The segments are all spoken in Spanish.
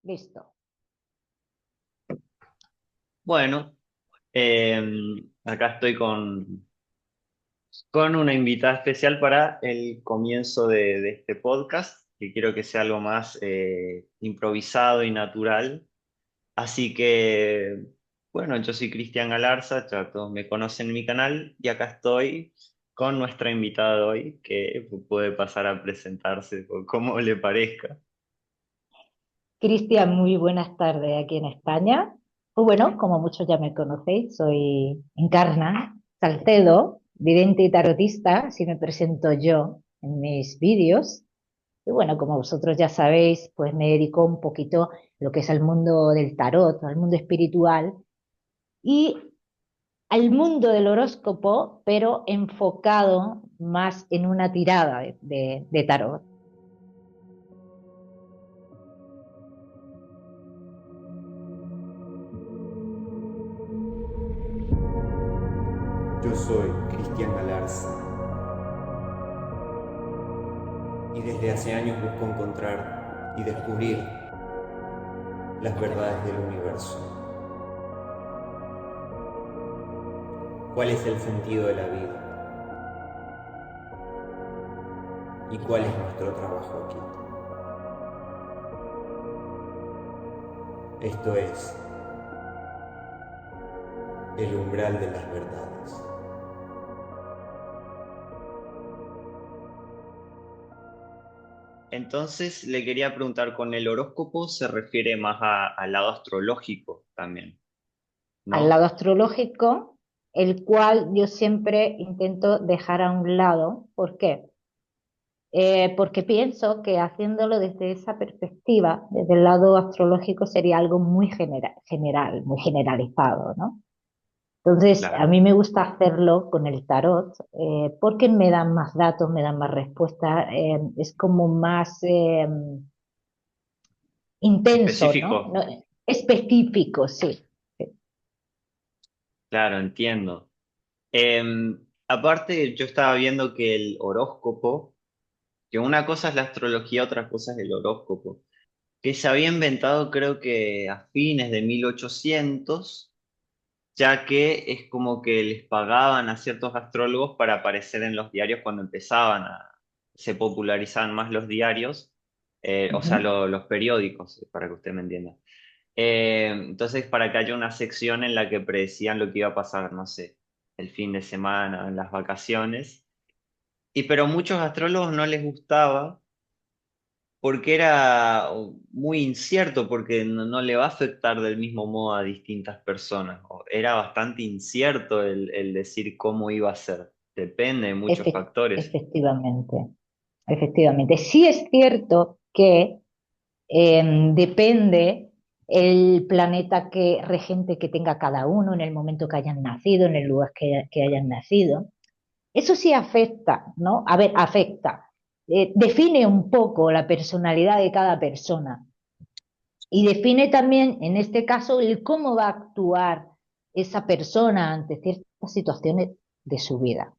Listo. Bueno, acá estoy con una invitada especial para el comienzo de este podcast, que quiero que sea algo más improvisado y natural. Así que, bueno, yo soy Cristian Galarza, ya todos me conocen en mi canal, y acá estoy con nuestra invitada de hoy, que puede pasar a presentarse como le parezca. Cristian, muy buenas tardes aquí en España. Pues bueno, como muchos ya me conocéis, soy Encarna Salcedo, vidente y tarotista, así me presento yo en mis vídeos. Y bueno, como vosotros ya sabéis, pues me dedico un poquito a lo que es al mundo del tarot, al mundo espiritual y al mundo del horóscopo, pero enfocado más en una tirada de tarot. Yo soy Cristian Galarza y desde hace años busco encontrar y descubrir las verdades del universo. ¿Cuál es el sentido de la vida? ¿Y cuál es nuestro trabajo aquí? Esto es el umbral de las verdades. Entonces, le quería preguntar, ¿con el horóscopo se refiere más al lado astrológico también, Al lado no? astrológico, el cual yo siempre intento dejar a un lado. ¿Por qué? Porque pienso que haciéndolo desde esa perspectiva, desde el lado astrológico, sería algo muy general, muy generalizado, ¿no? Entonces, a Claro. mí me gusta hacerlo con el tarot, porque me dan más datos, me dan más respuestas, es como más intenso, ¿no? Específico, Específico, sí. Sí. claro, entiendo. Aparte, yo estaba viendo que el horóscopo, que una cosa es la astrología, otra cosa es el horóscopo, que se había inventado creo que a fines de 1800, ya que es como que les pagaban a ciertos astrólogos para aparecer en los diarios cuando se popularizaban más los diarios, o sea, Ujú. los periódicos, para que usted me entienda. Entonces, para que haya una sección en la que predecían lo que iba a pasar, no sé, el fin de semana, en las vacaciones. Pero muchos astrólogos no les gustaba porque era muy incierto, porque no le va a afectar del mismo modo a distintas personas. Era bastante incierto el decir cómo iba a ser. Depende de muchos factores. Efectivamente, efectivamente. Sí es cierto que depende el planeta que regente que tenga cada uno en el momento que hayan nacido, en el lugar que hayan nacido. Eso sí afecta, ¿no? A ver, afecta. Define un poco la personalidad de cada persona y define también, en este caso, el cómo va a actuar esa persona ante ciertas situaciones de su vida.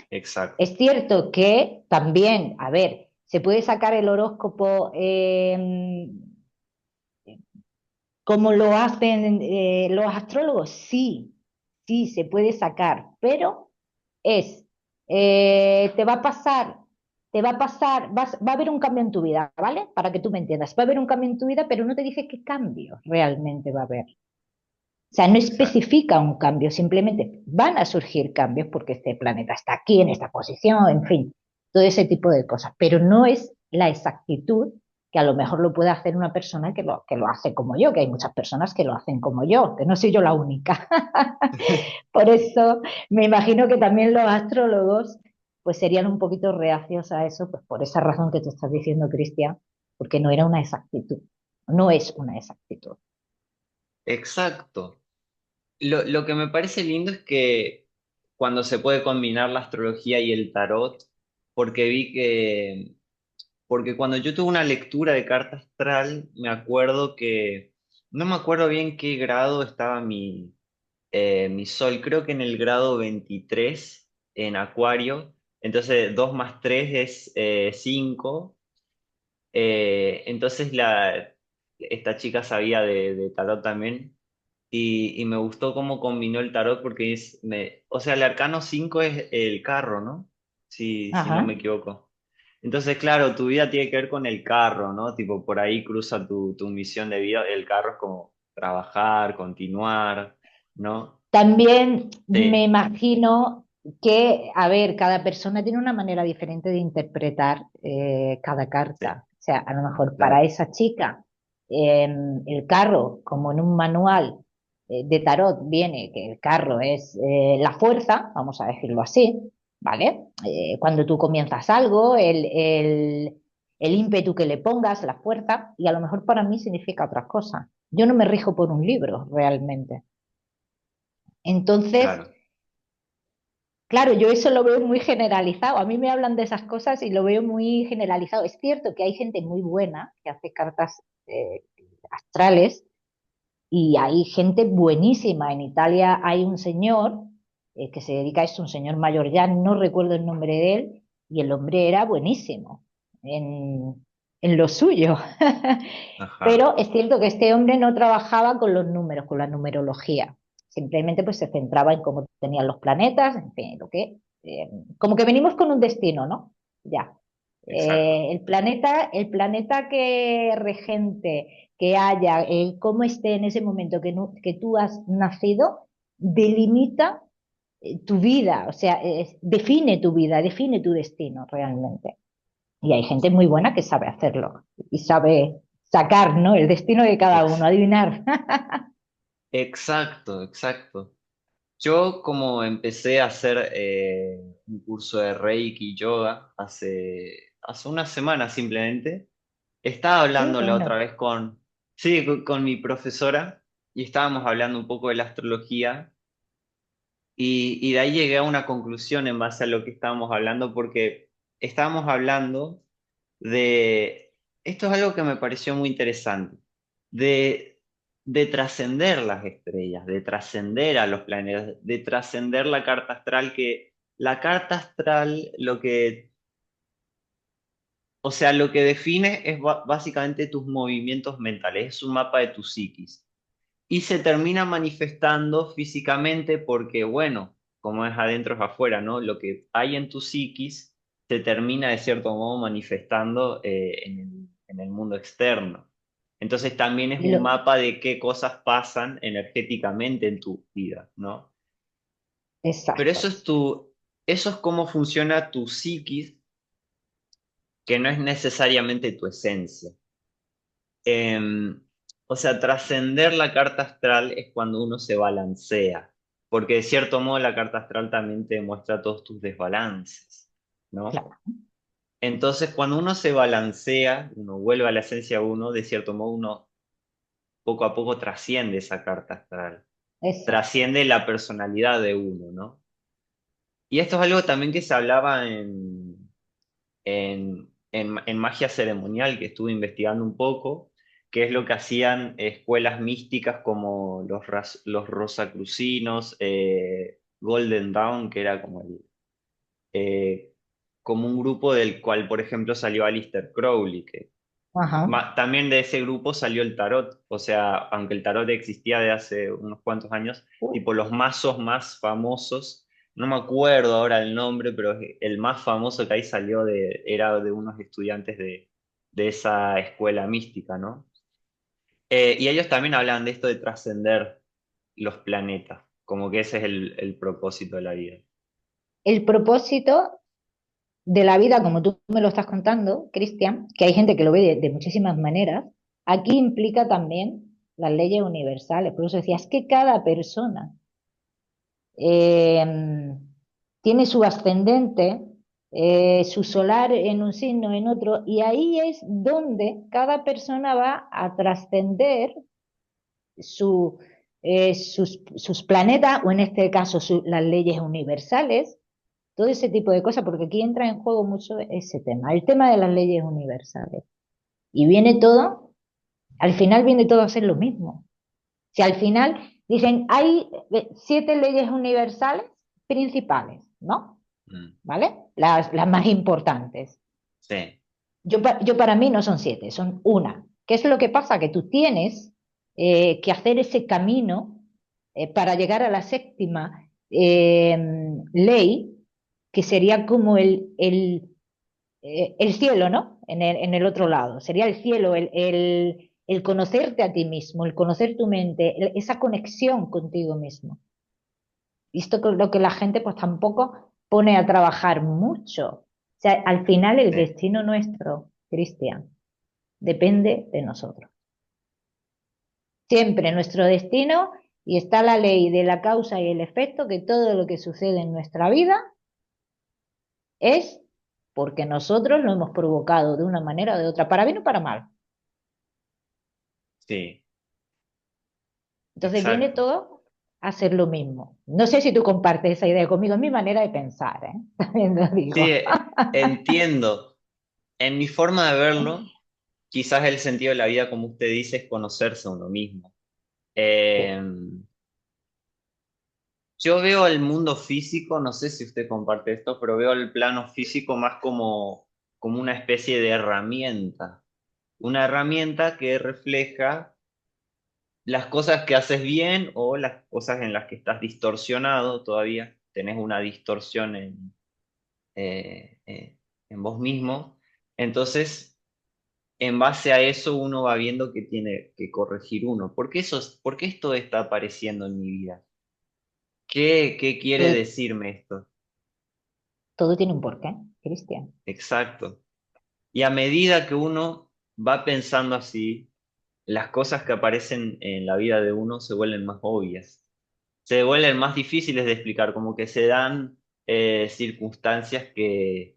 Exacto. Es cierto que también, a ver, se puede sacar el horóscopo como lo hacen los astrólogos, sí, sí, se puede sacar, pero es, te va a pasar, va a haber un cambio en tu vida, ¿vale? Para que tú me entiendas, va a haber un cambio en tu vida, pero no te dice qué cambio realmente va a haber. O sea, no Exacto. especifica un cambio, simplemente van a surgir cambios porque este planeta está aquí, en esta posición, en fin, todo ese tipo de cosas, pero no es la exactitud que a lo mejor lo puede hacer una persona que lo hace como yo, que hay muchas personas que lo hacen como yo, que no soy yo la única. Por eso me imagino que también los astrólogos pues serían un poquito reacios a eso, pues por esa razón que tú estás diciendo, Cristian, porque no era una exactitud, no es una exactitud. Exacto. Lo que me parece lindo es que cuando se puede combinar la astrología y el tarot, porque porque cuando yo tuve una lectura de carta astral, me acuerdo que, no me acuerdo bien qué grado estaba mi sol, creo que en el grado 23 en Acuario, entonces 2 más 3 es 5. Entonces esta chica sabía de tarot también y me gustó cómo combinó el tarot porque o sea, el arcano 5 es el carro, ¿no? Si no me Ajá. equivoco. Entonces, claro, tu vida tiene que ver con el carro, ¿no? Tipo, por ahí cruza tu misión de vida. El carro es como trabajar, continuar, ¿no? También me Sí, imagino que, a ver, cada persona tiene una manera diferente de interpretar cada sí, carta. O sea, a lo mejor para claro, esa chica, el carro, como en un manual de tarot, viene que el carro es la fuerza, vamos a decirlo así, ¿vale? Cuando tú comienzas algo, el ímpetu que le pongas, la fuerza, y a lo mejor para mí significa otras cosas. Yo no me rijo por un libro realmente. Entonces, claro. claro, yo eso lo veo muy generalizado. A mí me hablan de esas cosas y lo veo muy generalizado. Es cierto que hay gente muy buena que hace cartas astrales y hay gente buenísima. En Italia hay un señor que se dedica a esto, un señor mayor ya, no recuerdo el nombre de él, y el hombre era buenísimo en lo suyo. Ajá, Pero es cierto que este hombre no trabajaba con los números, con la numerología. Simplemente pues se centraba en cómo tenían los planetas, en fin, como que venimos con un destino, ¿no? Ya. exacto. El planeta que regente, que haya, cómo esté en ese momento que tú has nacido, delimita tu vida, o sea, define tu vida, define tu destino realmente. Y hay gente muy buena que sabe hacerlo y sabe sacar, ¿no? El destino de cada uno, Ex- adivinar. exacto, exacto. Yo como empecé a hacer un curso de Reiki y yoga hace una semana simplemente, estaba Qué hablando la otra bueno. vez sí, con mi profesora y estábamos hablando un poco de la astrología y de ahí llegué a una conclusión en base a lo que estábamos hablando porque estábamos hablando esto es algo que me pareció muy interesante, de, de trascender las estrellas, de trascender a los planetas, de trascender la carta astral, que la carta astral o sea, lo que define es básicamente tus movimientos mentales, es un mapa de tu psiquis. Y se termina manifestando físicamente porque, bueno, como es adentro es afuera, ¿no? Lo que hay en tu psiquis se termina de cierto modo manifestando en el mundo externo. Entonces también es Y un lo- mapa de qué cosas pasan energéticamente en tu vida, ¿no? Pero exacto. eso es cómo funciona tu psiquis, que no es necesariamente tu esencia. Em, o sea, trascender la carta astral es cuando uno se balancea, porque de cierto modo la carta astral también te muestra todos tus desbalances, ¿no? Claro, Entonces, cuando uno se balancea, uno vuelve a la esencia uno, de cierto modo uno poco a poco trasciende esa carta astral, exacto. trasciende la personalidad de uno, ¿no? Y esto es algo también que se hablaba en magia ceremonial, que estuve investigando un poco, que es lo que hacían escuelas místicas como los rosacrucinos, Golden Dawn, que era eh, como un grupo del cual, por ejemplo, salió Aleister Crowley, que Ajá. también de ese grupo salió el tarot, o sea, aunque el tarot existía de hace unos cuantos años, Uy, tipo los mazos más famosos, no me acuerdo ahora el nombre, pero el más famoso que ahí salió era de unos estudiantes de esa escuela mística, ¿no? Y ellos también hablan de esto de trascender los planetas, como que ese es el propósito de la vida. el propósito de la vida, como tú me lo estás contando, Cristian, que hay gente que lo ve de muchísimas maneras, aquí implica también las leyes universales. Por eso decía, es que cada persona eh, tiene su ascendente, su solar en un signo, en otro, y ahí es donde cada persona va a trascender su, sus planetas, o en este caso las leyes universales, todo ese tipo de cosas, porque aquí entra en juego mucho ese tema, el tema de las leyes universales. Y viene todo, al final viene todo a ser lo mismo. Si al final dicen, hay 7 leyes universales principales, ¿no? Mm, ¿Vale? Las más importantes. sí, Yo para mí no son 7, son una. ¿Qué es lo que pasa? Que tú tienes que hacer ese camino para llegar a la séptima ley, que sería como el cielo, ¿no? En el otro lado. Sería el cielo, el conocerte a ti mismo, el conocer tu mente, esa conexión contigo mismo. Y esto es lo que la gente pues tampoco pone a trabajar mucho. O sea, al final el Sí, destino nuestro, Cristian, depende de nosotros. Siempre nuestro destino, y está la ley de la causa y el efecto, que todo lo que sucede en nuestra vida es porque nosotros lo hemos provocado de una manera o de otra, para bien o para mal. sí, Entonces viene exacto. todo a ser lo mismo. No sé si tú compartes esa idea conmigo, es mi manera de pensar, ¿eh? También lo Sí, digo. entiendo. En mi forma de verlo, quizás el sentido de la vida, como usted dice, es conocerse a uno mismo. Sí. Eh, yo veo el mundo físico, no sé si usted comparte esto, pero veo el plano físico más como una especie de herramienta. Una herramienta que refleja las cosas que haces bien o las cosas en las que estás distorsionado todavía, tenés una distorsión en vos mismo. Entonces, en base a eso uno va viendo que tiene que corregir uno. ¿Por qué esto está apareciendo en mi vida? ¿Qué quiere Todo, decirme esto? todo tiene un porqué, Cristian. Exacto. Y a medida que uno va pensando así, las cosas que aparecen en la vida de uno se vuelven más obvias, se vuelven más difíciles de explicar, como que se dan circunstancias que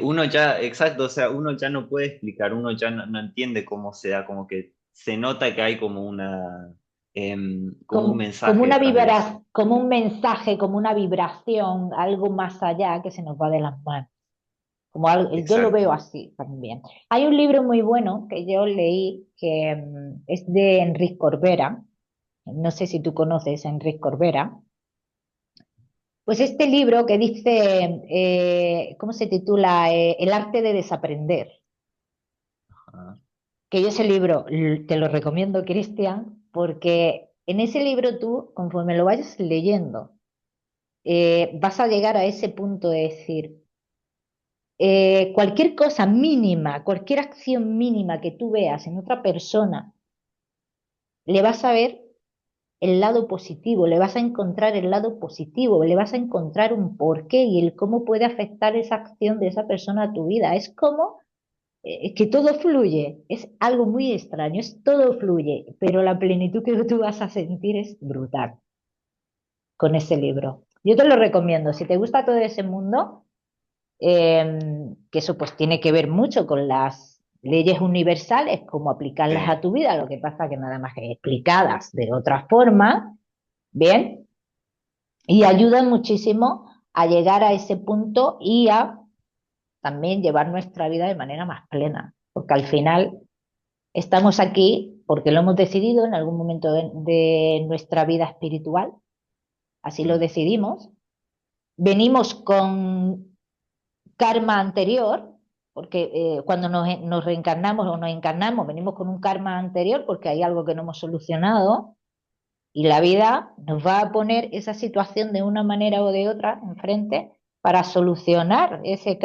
uno ya, exacto, o sea, uno ya no puede explicar, uno ya no entiende cómo se da, como que se nota que hay como como un Como mensaje una detrás de eso. como un mensaje, como una vibración, algo más allá que se nos va de las manos. Como algo, yo lo Exacto. veo así también. Hay un libro muy bueno que yo leí que es de Enrique Corbera. No sé si tú conoces a Enrique Corbera. Pues este libro que dice, ¿cómo se titula? El arte de desaprender. Ah, Que yo ese libro te lo recomiendo, Cristian, porque en ese libro tú, conforme lo vayas leyendo, vas a llegar a ese punto de decir, cualquier cosa mínima, cualquier acción mínima que tú veas en otra persona, le vas a ver el lado positivo, le vas a encontrar el lado positivo, le vas a encontrar un porqué y el cómo puede afectar esa acción de esa persona a tu vida. Es como que todo fluye, es algo muy extraño, es todo fluye, pero la plenitud que tú vas a sentir es brutal con ese libro. Yo te lo recomiendo, si te gusta todo ese mundo, que eso pues tiene que ver mucho con las leyes universales, cómo aplicarlas a sí, tu vida, lo que pasa que nada más que explicadas de otra forma, bien, y ayudan muchísimo a llegar a ese punto y a también llevar nuestra vida de manera más plena, porque al final estamos aquí porque lo hemos decidido en algún momento de nuestra vida espiritual, así lo mm, decidimos. Venimos con karma anterior, porque cuando nos reencarnamos o nos encarnamos, venimos con un karma anterior porque hay algo que no hemos solucionado y la vida nos va a poner esa situación de una manera o de otra enfrente para solucionar ese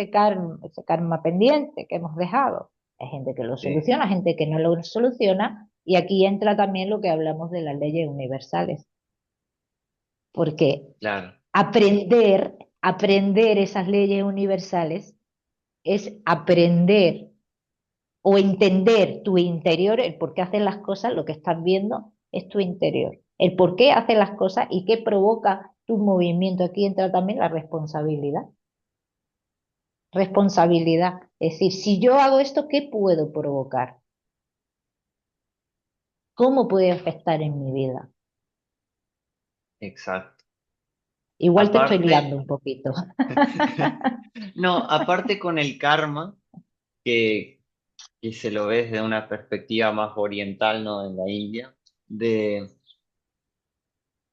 karma pendiente que hemos dejado. Hay gente que lo sí, soluciona, gente que no lo soluciona, y aquí entra también lo que hablamos de las leyes universales, porque claro, aprender esas leyes universales es aprender o entender tu interior, el por qué haces las cosas, lo que estás viendo es tu interior. El por qué haces las cosas y qué provoca tu movimiento. Aquí entra también la responsabilidad. Responsabilidad. Es decir, si yo hago esto, ¿qué puedo provocar? ¿Cómo puede afectar en mi vida? exacto. Igual te estoy liando Aparte, un poquito. no, aparte con el karma, que, que se lo ve desde una perspectiva más oriental, ¿no? En la India, de,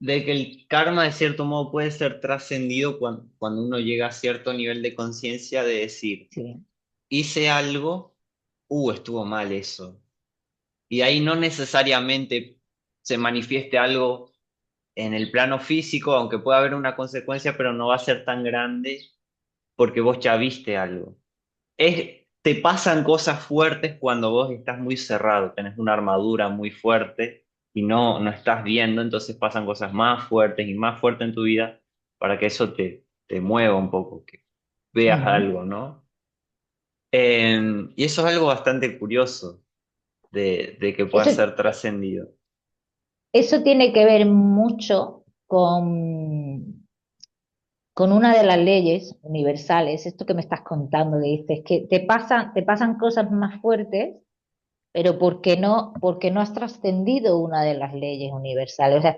de que el karma de cierto modo puede ser trascendido cuando uno llega a cierto nivel de conciencia de decir, Sí, hice algo estuvo mal eso. Y ahí no necesariamente se manifieste algo en el plano físico, aunque pueda haber una consecuencia, pero no va a ser tan grande porque vos ya viste algo. Te pasan cosas fuertes cuando vos estás muy cerrado, tenés una armadura muy fuerte y no estás viendo, entonces pasan cosas más fuertes y más fuertes en tu vida para que eso te mueva un poco, que veas Ujú. algo, ¿no? Y eso es algo bastante curioso de que pueda Eso, ser trascendido. eso tiene que ver mucho con una de las leyes universales, esto que me estás contando, que dices que te pasan cosas más fuertes, pero porque no has trascendido una de las leyes universales. O sea,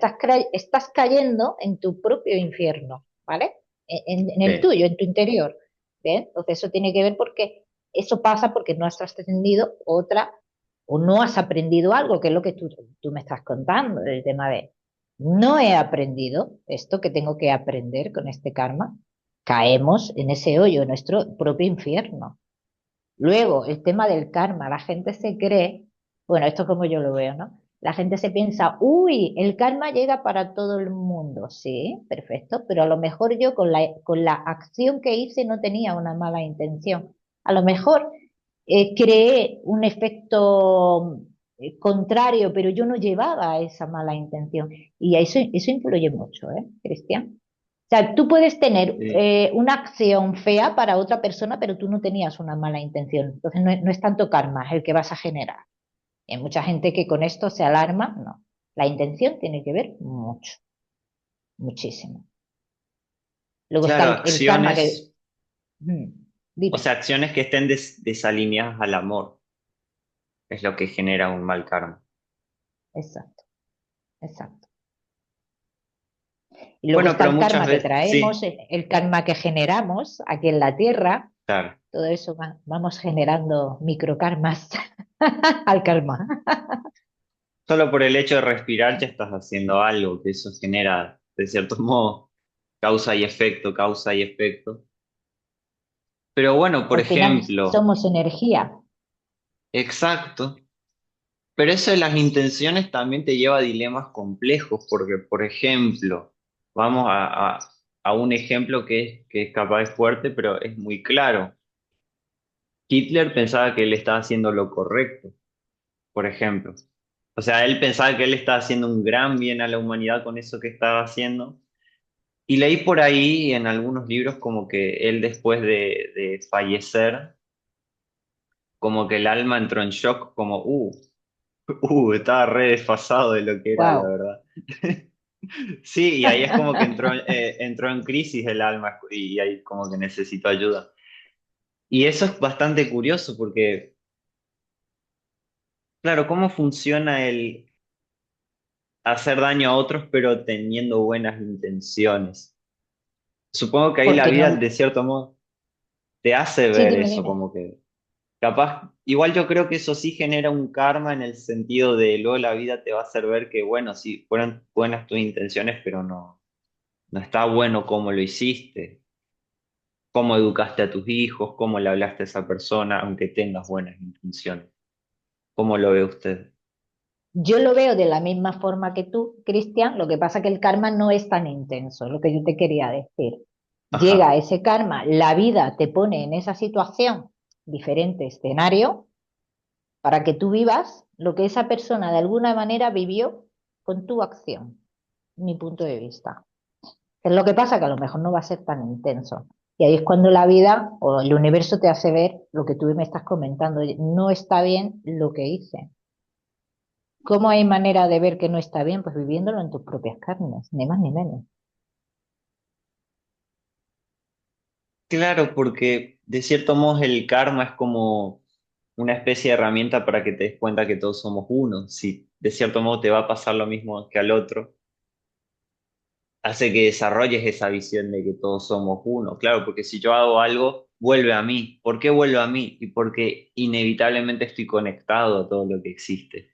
estás cayendo en tu propio infierno, ¿vale? En el Sí, tuyo, en tu interior. ¿Bien? Entonces eso tiene que ver porque eso pasa porque no has trascendido otra o no has aprendido algo, que es lo que tú me estás contando, el tema de no he aprendido esto que tengo que aprender con este karma. Caemos en ese hoyo, en nuestro propio infierno. Luego, el tema del karma, la gente se cree, bueno, esto es como yo lo veo, ¿no? La gente se piensa, uy, el karma llega para todo el mundo. Sí, perfecto, pero a lo mejor yo con la acción que hice no tenía una mala intención. A lo mejor creé un efecto contrario, pero yo no llevaba esa mala intención. Y eso influye mucho, ¿eh, Cristian? O sea, tú puedes tener sí. una acción fea para otra persona, pero tú no tenías una mala intención. Entonces no es tanto karma el que vas a generar. Y hay mucha gente que con esto se alarma. No. La intención tiene que ver mucho, muchísimo. Luego está Claro, el karma que... acciones, Mm, o sea, dime. acciones que estén desalineadas al amor es lo que genera un mal karma. Exacto, exacto. Y luego Bueno, está pero el muchas karma que veces, traemos, sí, el karma que generamos aquí en la Tierra. claro. Todo eso vamos generando microkarmas al karma. Solo por el hecho de respirar ya estás haciendo algo, que eso genera, de cierto modo, causa y efecto. Pero bueno, por Al final ejemplo, somos energía. exacto. Pero eso de las intenciones también te lleva a dilemas complejos, porque, por ejemplo, vamos a un ejemplo que es capaz fuerte, pero es muy claro. Hitler pensaba que él estaba haciendo lo correcto, por ejemplo. O sea, él pensaba que él estaba haciendo un gran bien a la humanidad con eso que estaba haciendo. Y leí por ahí en algunos libros como que él después de fallecer, como que el alma entró en shock, como, estaba re desfasado de lo que era, la Wow. verdad. Sí, y ahí es como que entró en crisis el alma y ahí como que necesitó ayuda. Y eso es bastante curioso porque, claro, ¿cómo funciona el hacer daño a otros pero teniendo buenas intenciones? Supongo que ahí la Porque vida, no. de cierto modo, te hace Sí, ver dime, eso, dime. como que capaz, igual yo creo que eso sí genera un karma en el sentido de luego la vida te va a hacer ver que, bueno, sí, fueron buenas tus intenciones, pero no está bueno cómo lo hiciste, cómo educaste a tus hijos, cómo le hablaste a esa persona, aunque tengas buenas intenciones. ¿Cómo lo ve usted? Yo lo veo de la misma forma que tú, Cristian. Lo que pasa es que el karma no es tan intenso, lo que yo te quería decir. Llega Ajá, ese karma, la vida te pone en esa situación, diferente escenario, para que tú vivas lo que esa persona de alguna manera vivió con tu acción, mi punto de vista. Es lo que pasa que a lo mejor no va a ser tan intenso. Y ahí es cuando la vida o el universo te hace ver lo que tú me estás comentando. Oye, no está bien lo que hice. ¿Cómo hay manera de ver que no está bien? Pues viviéndolo en tus propias carnes, ni más ni menos. claro, porque de cierto modo el karma es como una especie de herramienta para que te des cuenta que todos somos uno. Si de cierto modo te va a pasar lo mismo que al otro, hace que desarrolles esa visión de que todos somos uno. Claro, porque si yo hago algo, vuelve a mí. ¿Por qué vuelve a mí? Y porque inevitablemente estoy conectado a todo lo que existe.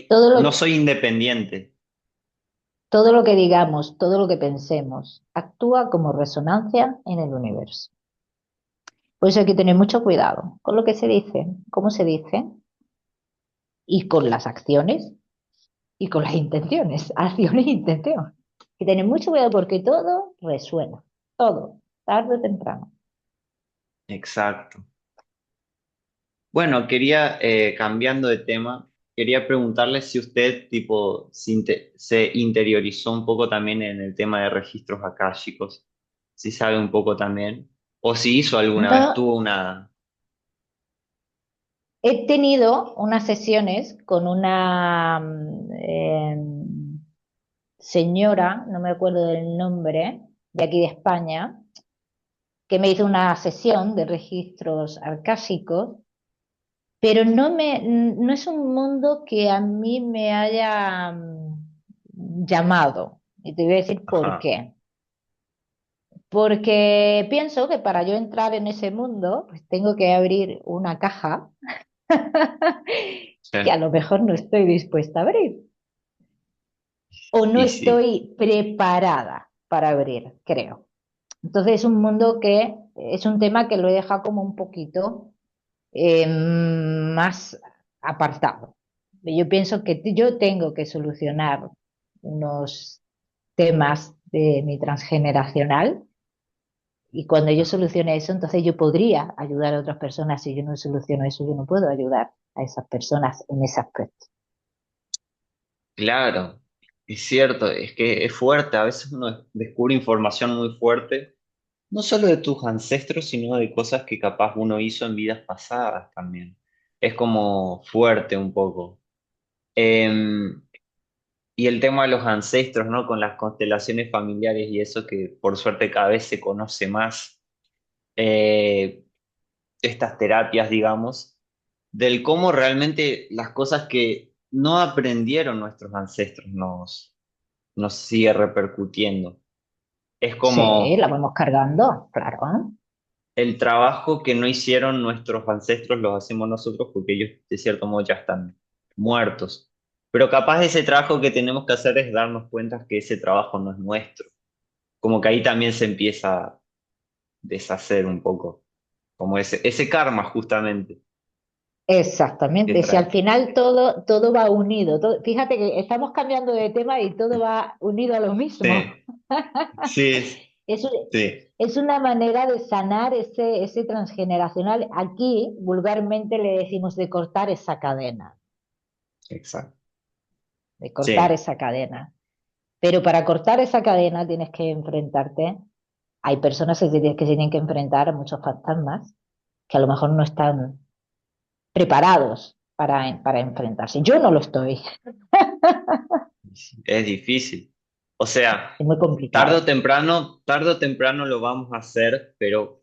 Todo No lo, soy independiente. todo lo que digamos, todo lo que pensemos, actúa como resonancia en el universo. Por eso hay que tener mucho cuidado con lo que se dice, cómo se dice, y con las acciones y con las intenciones, acciones e intención. Hay que tener mucho cuidado porque todo resuena, todo, tarde o temprano. Exacto. Bueno, cambiando de tema, quería preguntarle si usted, tipo, se interiorizó un poco también en el tema de registros akáshicos, si sabe un poco también, o si hizo alguna vez, No, tuvo una... he tenido unas sesiones con una señora, no me acuerdo del nombre, de aquí de España, que me hizo una sesión de registros arcásicos, pero no es un mundo que a mí me haya llamado. Y te voy a decir por Ajá, qué. Porque pienso que para yo entrar en ese mundo, pues tengo que abrir una caja sí, que a lo mejor no estoy dispuesta a abrir o no y sí, estoy preparada para abrir, creo. Entonces es un mundo que es un tema que lo he dejado como un poquito más apartado. Yo pienso que yo tengo que solucionar unos temas de mi transgeneracional y cuando yo solucione eso, entonces yo podría ayudar a otras personas. Si yo no soluciono eso, yo no puedo ayudar a esas personas en ese aspecto. claro, es cierto, es que es fuerte, a veces uno descubre información muy fuerte, no solo de tus ancestros, sino de cosas que capaz uno hizo en vidas pasadas también. Es como fuerte un poco. Em, Y el tema de los ancestros, ¿no? Con las constelaciones familiares y eso que por suerte cada vez se conoce más, eh, estas terapias, digamos, del cómo realmente las cosas que no aprendieron nuestros ancestros nos sigue repercutiendo. Es Sí, la como vamos cargando, claro. el trabajo que no hicieron nuestros ancestros los hacemos nosotros porque ellos de cierto modo ya están muertos. Pero capaz ese trabajo que tenemos que hacer es darnos cuenta que ese trabajo no es nuestro. Como que ahí también se empieza a deshacer un poco, como ese karma justamente que Exactamente, si al trae. final todo va unido, fíjate que estamos cambiando de tema y todo va unido a lo mismo. Sí, sí, Es, un- sí, es una manera de sanar ese transgeneracional. Aquí vulgarmente le decimos de cortar esa cadena, exacto. de cortar Sí, esa cadena. Pero para cortar esa cadena tienes que enfrentarte. Hay personas que se tienen que enfrentar a muchos fantasmas que a lo mejor no están preparados para enfrentarse. Yo no lo estoy. es difícil. O sea, Es muy complicado. tarde o temprano lo vamos a hacer, pero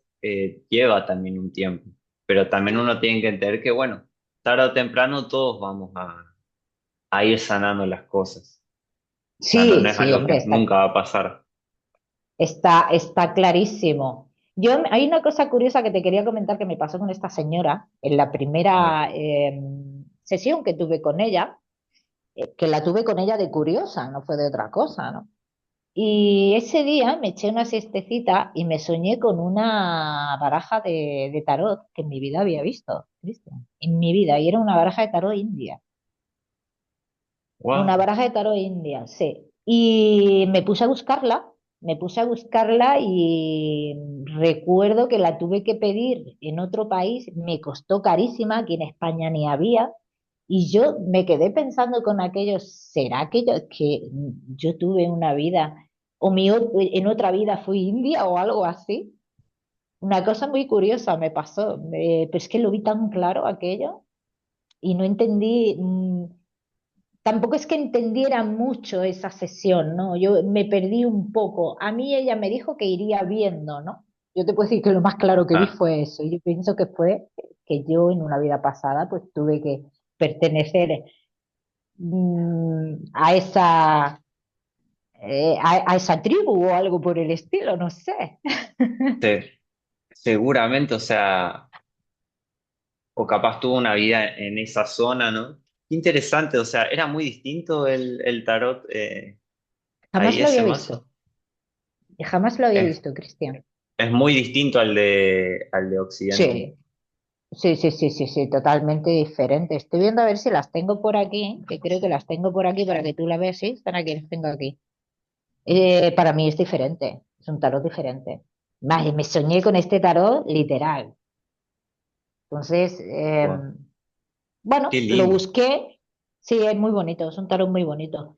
lleva también un tiempo. Pero también uno tiene que entender que, bueno, tarde o temprano todos vamos a ir sanando las cosas. O sea, no, Sí, no es sí, algo hombre, que nunca va a pasar. está clarísimo. Hay una cosa curiosa que te quería comentar que me pasó con esta señora en la A ver. primera sesión que tuve con ella, que la tuve con ella de curiosa, no fue de otra cosa, ¿no? Y ese día me eché una siestecita y me soñé con una baraja de tarot que en mi vida había visto, Cristian, en mi vida, y era una baraja de tarot india. Una Wow. baraja de tarot india, sí. Y me puse a buscarla y recuerdo que la tuve que pedir en otro país, me costó carísima, aquí en España ni había, y yo me quedé pensando con aquello, ¿será que yo tuve una vida, en otra vida fui india o algo así? Una cosa muy curiosa me pasó, pero es que lo vi tan claro aquello y no entendí. Tampoco es que entendiera mucho esa sesión, ¿no? Yo me perdí un poco. A mí ella me dijo que iría viendo, ¿no? Yo te puedo decir que lo más claro que vi Ah, fue eso. Yo pienso que fue que yo en una vida pasada pues tuve que pertenecer a esa tribu o algo por el estilo, no sé. seguramente, o sea. O capaz tuvo una vida en esa zona, ¿no? Qué interesante, o sea, era muy distinto el tarot Jamás ahí, lo ese había mazo. visto. Jamás lo había Es, visto, Cristian. Es muy distinto al de Occidente. Sí, sí, sí, sí, sí, sí, totalmente diferente. Estoy viendo a ver si las tengo por aquí, que creo que las tengo por aquí para que tú las veas. Sí, están aquí, las tengo aquí. Para mí es diferente, es un tarot diferente. Más, me soñé con este tarot literal. Entonces, Wow, qué bueno, lo lindo. busqué. Sí, es muy bonito, es un tarot muy bonito.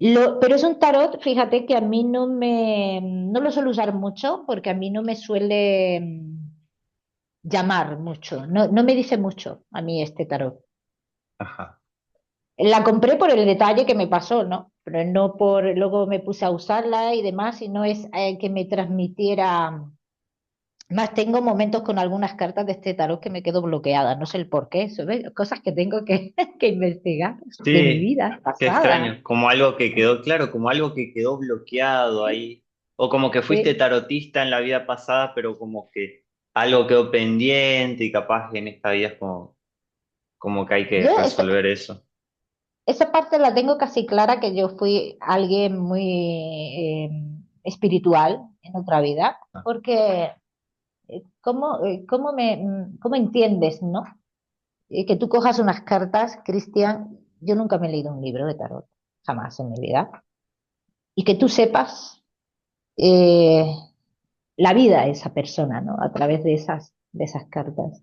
Pero es un tarot, fíjate que a mí no lo suelo usar mucho porque a mí no me suele llamar mucho, no me dice mucho a mí este tarot. Ajá. La compré por el detalle que me pasó, ¿no? Pero no por, luego me puse a usarla y demás, y no es que me transmitiera. Más tengo momentos con algunas cartas de este tarot que me quedo bloqueada, no sé el por qué, ¿sabes? Cosas que tengo que, que investigar de mi Sí, vida qué pasada. extraño. Como algo que quedó, claro, como algo que quedó bloqueado ahí. O como que fuiste Sí. tarotista en la vida pasada, pero como que algo quedó pendiente y capaz en esta vida es como que hay que Yo esa, resolver eso. esa parte la tengo casi clara, que yo fui alguien muy espiritual en otra vida, Ah, porque cómo entiendes, ¿no? Que tú cojas unas cartas, Cristian, yo nunca me he leído un libro de tarot, jamás en mi vida, y que tú sepas eh, la vida de esa persona, ¿no? A través de esas cartas.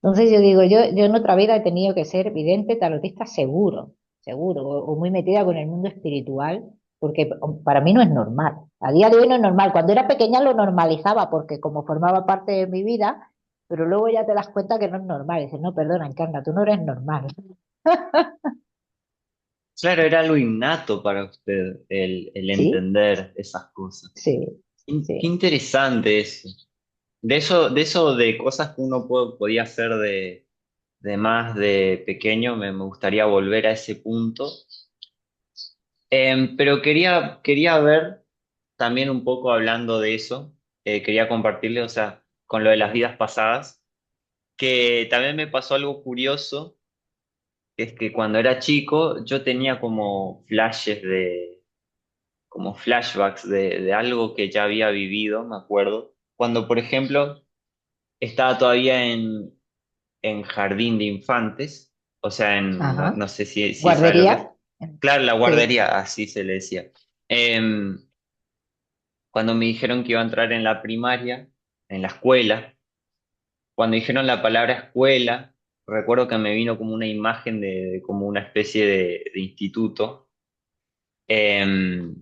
Entonces yo digo, yo en otra vida he tenido que ser vidente, tarotista seguro, seguro, o muy metida con el mundo espiritual, porque para mí no es normal. A día de hoy no es normal. Cuando era pequeña lo normalizaba porque como formaba parte de mi vida, pero luego ya te das cuenta que no es normal. Y dices, no, perdona, Encarna, tú no eres normal. claro, era algo innato para usted el Sí, entender esas cosas. sí, Qué sí, interesante eso. De eso de cosas que uno podía hacer de más de pequeño, me gustaría volver a ese punto. Pero quería ver también un poco hablando de eso, quería compartirle, o sea, con lo de las vidas pasadas, que también me pasó algo curioso, que es que cuando era chico yo tenía como flashes como flashbacks de algo que ya había vivido, me acuerdo. Cuando, por ejemplo, estaba todavía en jardín de infantes, o sea, no, ajá. no sé si sabe lo que es. Guardería, Claro, la sí, guardería, así se le decía. Em, Cuando me dijeron que iba a entrar en la primaria, en la escuela, cuando dijeron la palabra escuela, recuerdo que me vino como una imagen de como una especie de instituto. Em,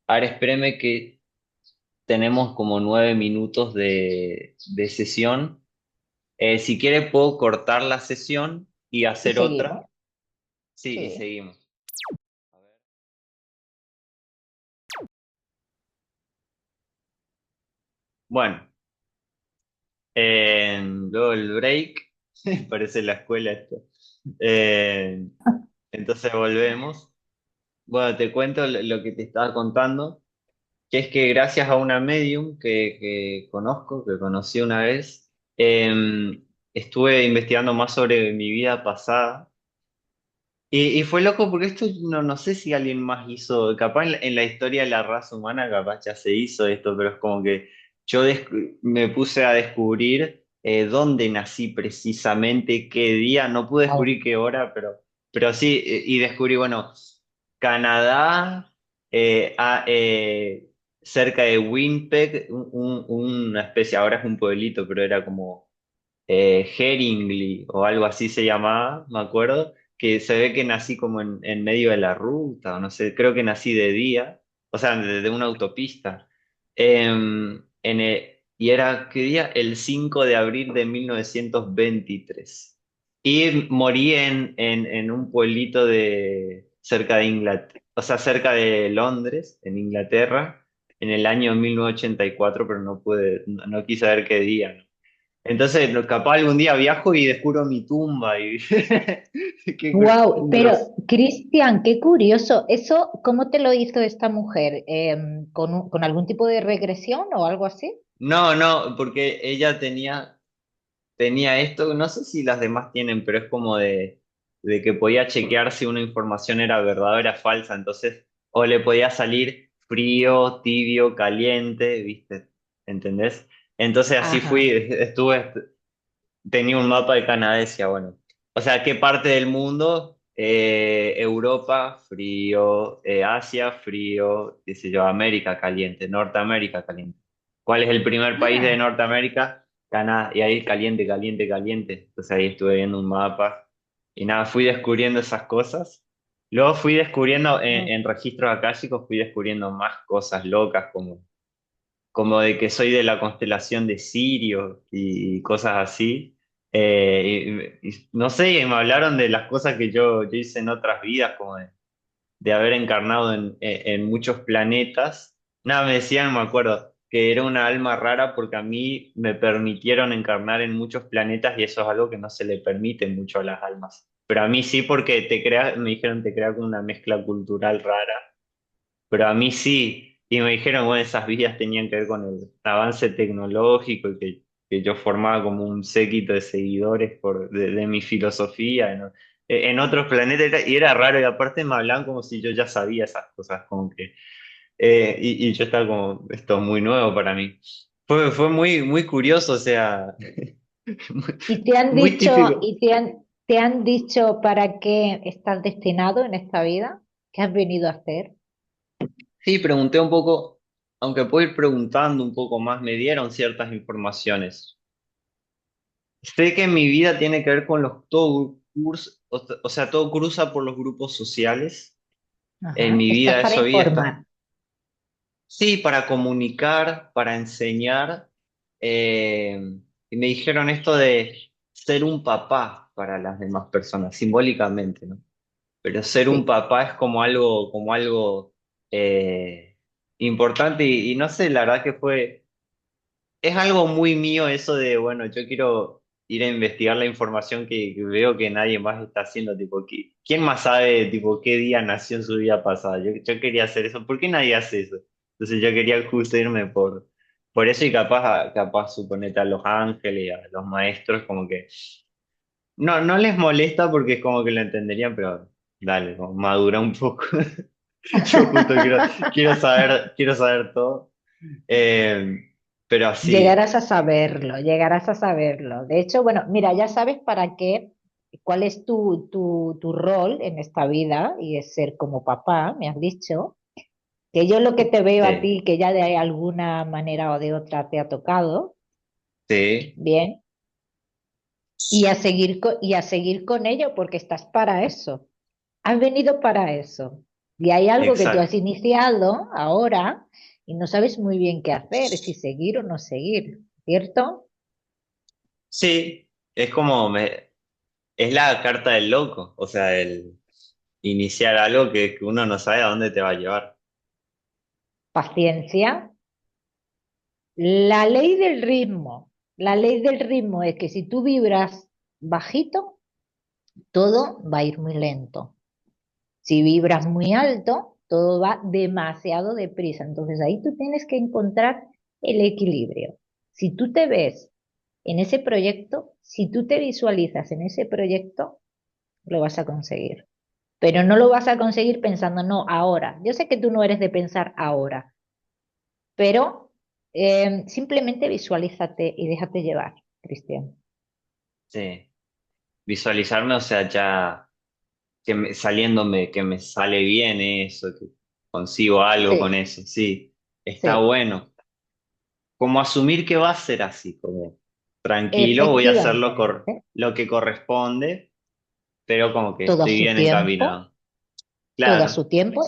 Ahora espéreme que tenemos como 9 minutos de sesión. Si quiere puedo cortar la sesión y y hacer seguimos. otra. Sí, y Sí. seguimos. A ver. Bueno, luego el break, parece la escuela esto. Eh, entonces volvemos. Bueno, te cuento lo que te estaba contando, que es que gracias a una medium que conozco, que conocí una vez, estuve investigando más sobre mi vida pasada. Y fue loco porque esto no sé si alguien más hizo, capaz en la historia de la raza humana, capaz ya se hizo esto, pero es como que yo me puse a descubrir dónde nací precisamente, qué día, no pude Wow. descubrir qué hora, pero sí, y descubrí, bueno, Canadá, cerca de Winnipeg, una especie, ahora es un pueblito, pero era como Heringly o algo así se llamaba, me acuerdo, que se ve que nací como en medio de la ruta, o no sé, creo que nací de día, o sea, de una autopista. Y era, ¿qué día? El 5 de abril de 1923. Y morí en un pueblito cerca de Inglaterra, o sea, cerca de Londres, en Inglaterra, en el año 1984, pero no quise ver qué día, ¿no? Entonces, capaz algún día viajo y descubro mi tumba y Wow, los... pero Cristian, qué curioso. ¿Eso cómo te lo hizo esta mujer? ¿Con algún tipo de regresión o algo así? No, no, porque ella tenía esto, no sé si las demás tienen, pero es como de que podía chequear si una información era verdad o era falsa, entonces, o le podía salir frío, tibio, caliente, ¿viste? ¿Entendés? Entonces así fui, Ajá. tenía un mapa de Canadá y decía, bueno, o sea, ¿qué parte del mundo? Europa, frío, Asia, frío, qué sé yo, América, caliente, Norteamérica, caliente. ¿Cuál es el primer país de Ah, Norteamérica? Canadá, y ahí caliente, caliente, caliente. Entonces ahí estuve viendo un mapa y nada, fui descubriendo esas cosas. Luego fui descubriendo ah, en registros akáshicos, fui descubriendo más cosas locas como de que soy de la constelación de Sirio y cosas así. Y no sé, y me hablaron de las cosas que yo hice en otras vidas, como de haber encarnado en muchos planetas. Nada, me decían, me acuerdo, que era una alma rara porque a mí me permitieron encarnar en muchos planetas y eso es algo que no se le permite mucho a las almas. Pero a mí sí porque me dijeron, te crea como una mezcla cultural rara, pero a mí sí. Y me dijeron, bueno, esas vidas tenían que ver con el avance tecnológico y que yo formaba como un séquito de seguidores de mi filosofía, ¿no? En otros planetas y era raro y aparte me hablaban como si yo ya sabía esas cosas, como que, y yo estaba como, esto es muy nuevo para mí. Fue muy, muy curioso, o sea, muy, ¿Y te han muy dicho, típico. te han dicho para qué estás destinado en esta vida? ¿Qué has venido a hacer? Sí, pregunté un poco, aunque puedo ir preguntando un poco más, me dieron ciertas informaciones. Sé que mi vida tiene que ver con o sea, todo cruza por los grupos sociales. En Ajá. mi Estás vida para eso vi está. informar. Sí, para comunicar, para enseñar. eh, y me dijeron esto de ser un papá para las demás personas, simbólicamente, ¿no? Pero ser un Sí. papá es como algo importante y no sé, la verdad que es algo muy mío eso de, bueno, yo quiero ir a investigar la información que veo que nadie más está haciendo, tipo, ¿quién más sabe, tipo, qué día nació en su vida pasada? Yo quería hacer eso, ¿por qué nadie hace eso? Entonces yo quería justo irme por eso y capaz suponete a los ángeles, a los maestros, como que, no les molesta porque es como que lo entenderían, pero dale, como madura un poco. Yo justo quiero saber todo. Eh, pero así. Llegarás a saberlo, llegarás a saberlo. De hecho, bueno, mira, ya sabes para qué, cuál es tu rol en esta vida y es ser como papá, me has dicho, que yo lo que te veo a Sí, ti, que ya de alguna manera o de otra te ha tocado, sí, bien, y a seguir, y a seguir con ello porque estás para eso. Has venido para eso. Y hay algo que tú has exacto. iniciado ahora y no sabes muy bien qué hacer, si seguir o no seguir, ¿cierto? Sí, es como es la carta del loco, o sea, el iniciar algo que uno no sabe a dónde te va a llevar. Paciencia. La ley del ritmo. La ley del ritmo es que si tú vibras bajito, todo va a ir muy lento. Si vibras muy alto, todo va demasiado deprisa. Entonces ahí tú tienes que encontrar el equilibrio. Si tú te ves en ese proyecto, si tú te visualizas en ese proyecto, lo vas a conseguir. Pero no lo vas a conseguir pensando, no, ahora. Yo sé que tú no eres de pensar ahora, pero simplemente visualízate y déjate llevar, Cristian. Sí, visualizarme, o sea, ya saliéndome, que me sale bien eso, que consigo algo con Sí, eso, sí, está sí, bueno. Como asumir que va a ser así, como tranquilo, voy a hacer efectivamente. lo que corresponde, pero como que Todo a estoy su bien tiempo, encaminado. todo a Claro, su tiempo,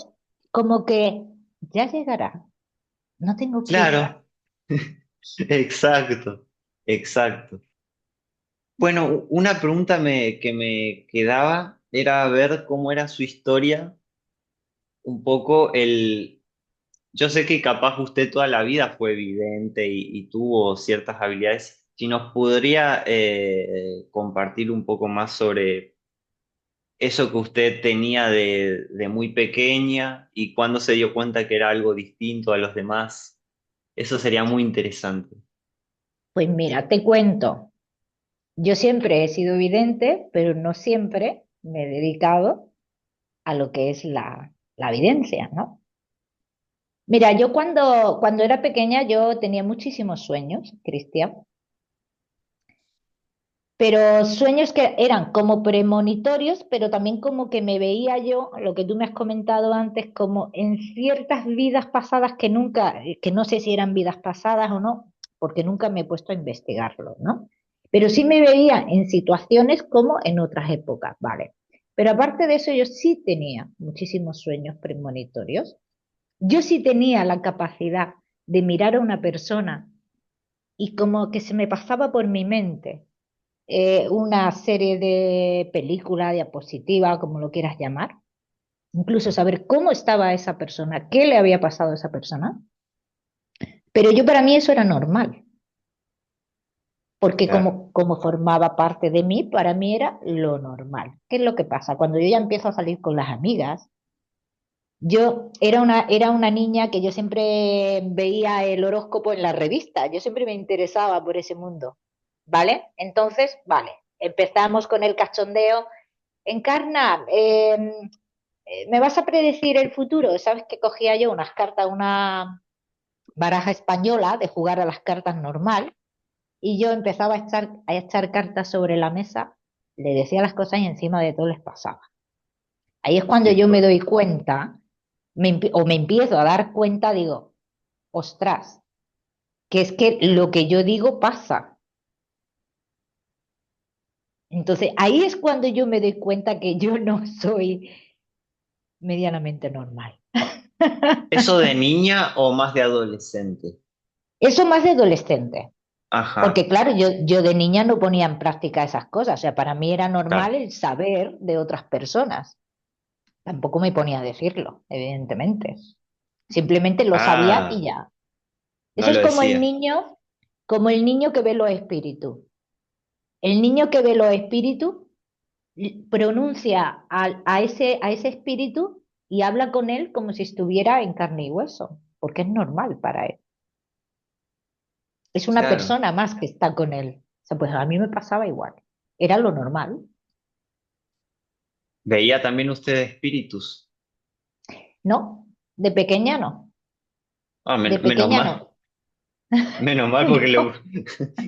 como que ya llegará, no tengo prisa. claro, exacto, exacto. Bueno, una pregunta que me quedaba era ver cómo era su historia, un poco yo sé que capaz usted toda la vida fue evidente y tuvo ciertas habilidades. Si nos podría compartir un poco más sobre eso que usted tenía de muy pequeña y cuándo se dio cuenta que era algo distinto a los demás, eso sería muy interesante. Pues mira, te cuento, yo siempre he sido vidente, pero no siempre me he dedicado a lo que es la evidencia, ¿no? Mira, yo cuando era pequeña yo tenía muchísimos sueños, Cristian, pero sueños que eran como premonitorios, pero también como que me veía yo, lo que tú me has comentado antes, como en ciertas vidas pasadas que nunca, que no sé si eran vidas pasadas o no, porque nunca me he puesto a investigarlo, ¿no? Pero sí me veía en situaciones como en otras épocas, ¿vale? Pero aparte de eso, yo sí tenía muchísimos sueños premonitorios. Yo sí tenía la capacidad de mirar a una persona y como que se me pasaba por mi mente una serie de película, diapositiva, como lo quieras llamar, incluso saber cómo estaba esa persona, qué le había pasado a esa persona, pero yo para mí eso era normal, porque Claro. como formaba parte de mí, para mí era lo normal. ¿Qué es lo que pasa? Cuando yo ya empiezo a salir con las amigas, yo era una niña que yo siempre veía el horóscopo en la revista, yo siempre me interesaba por ese mundo, ¿vale? Entonces, vale, empezamos con el cachondeo. Encarna, ¿me vas a predecir el futuro? ¿Sabes que cogía yo unas cartas, una baraja española de jugar a las cartas normal? Y yo empezaba a echar cartas sobre la mesa, le decía las cosas y encima de todo les pasaba. Ahí es cuando Qué yo me fuerte. doy cuenta, o me empiezo a dar cuenta, digo, ostras, que es que lo que yo digo pasa. Entonces, ahí es cuando yo me doy cuenta que yo no soy medianamente normal. ¿Eso de niña o más de adolescente? Eso más de adolescente, Ajá, porque claro, yo de niña no ponía en práctica esas cosas, o sea, para mí era claro. normal el saber de otras personas. Tampoco me ponía a decirlo, evidentemente. Simplemente lo sabía y Ah, ya. no Eso es lo decía. como el niño que ve los espíritus. El niño que ve los espíritus pronuncia a ese espíritu y habla con él como si estuviera en carne y hueso, porque es normal para él. Es una Claro. persona más que está con él. O sea, pues a mí me pasaba igual. Era lo normal. ¿Veía también usted espíritus? No, de pequeña no. Ah, De menos pequeña mal. no. Menos mal porque No,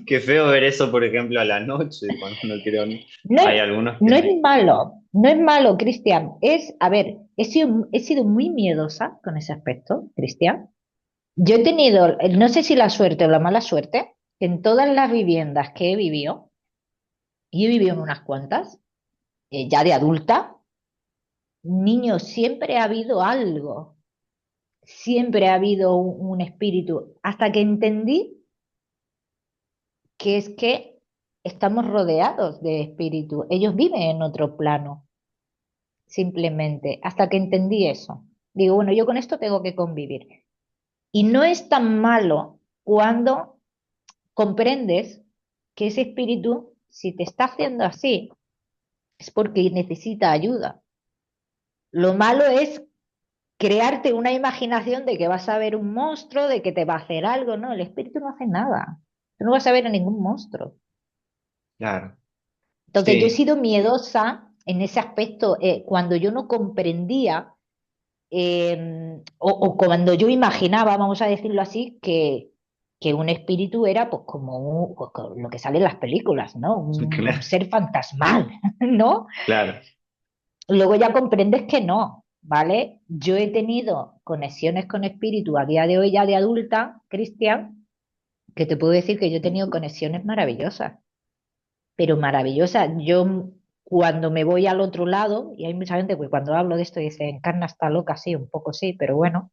qué feo ver eso, por ejemplo, a la noche, cuando uno quiere dormir. no es, Hay algunos no que... es malo. No es malo, Cristian. A ver, he sido muy miedosa con ese aspecto, Cristian. Yo he tenido, no sé si la suerte o la mala suerte, que en todas las viviendas que he vivido, y he vivido en unas cuantas, ya de adulta, niños, siempre ha habido algo. Siempre ha habido un espíritu, hasta que entendí que es que estamos rodeados de espíritus. Ellos viven en otro plano, simplemente, hasta que entendí eso. Digo, bueno, yo con esto tengo que convivir. Y no es tan malo cuando comprendes que ese espíritu, si te está haciendo así, es porque necesita ayuda. Lo malo es crearte una imaginación de que vas a ver un monstruo, de que te va a hacer algo. No, el espíritu no hace nada. Tú no vas a ver a ningún monstruo. Claro. Entonces yo he Sí, sido miedosa en ese aspecto cuando yo no comprendía o cuando yo imaginaba, vamos a decirlo así, que un espíritu era pues como pues, lo que sale en las películas, ¿no? Un claro, ser fantasmal, ¿no? claro. Luego ya comprendes que no, ¿vale? Yo he tenido conexiones con espíritu a día de hoy ya de adulta, Cristian, que te puedo decir que yo he tenido conexiones maravillosas, pero maravillosas. Yo cuando me voy al otro lado, y hay mucha gente que cuando hablo de esto dice, Encarna está loca, sí, un poco sí, pero bueno.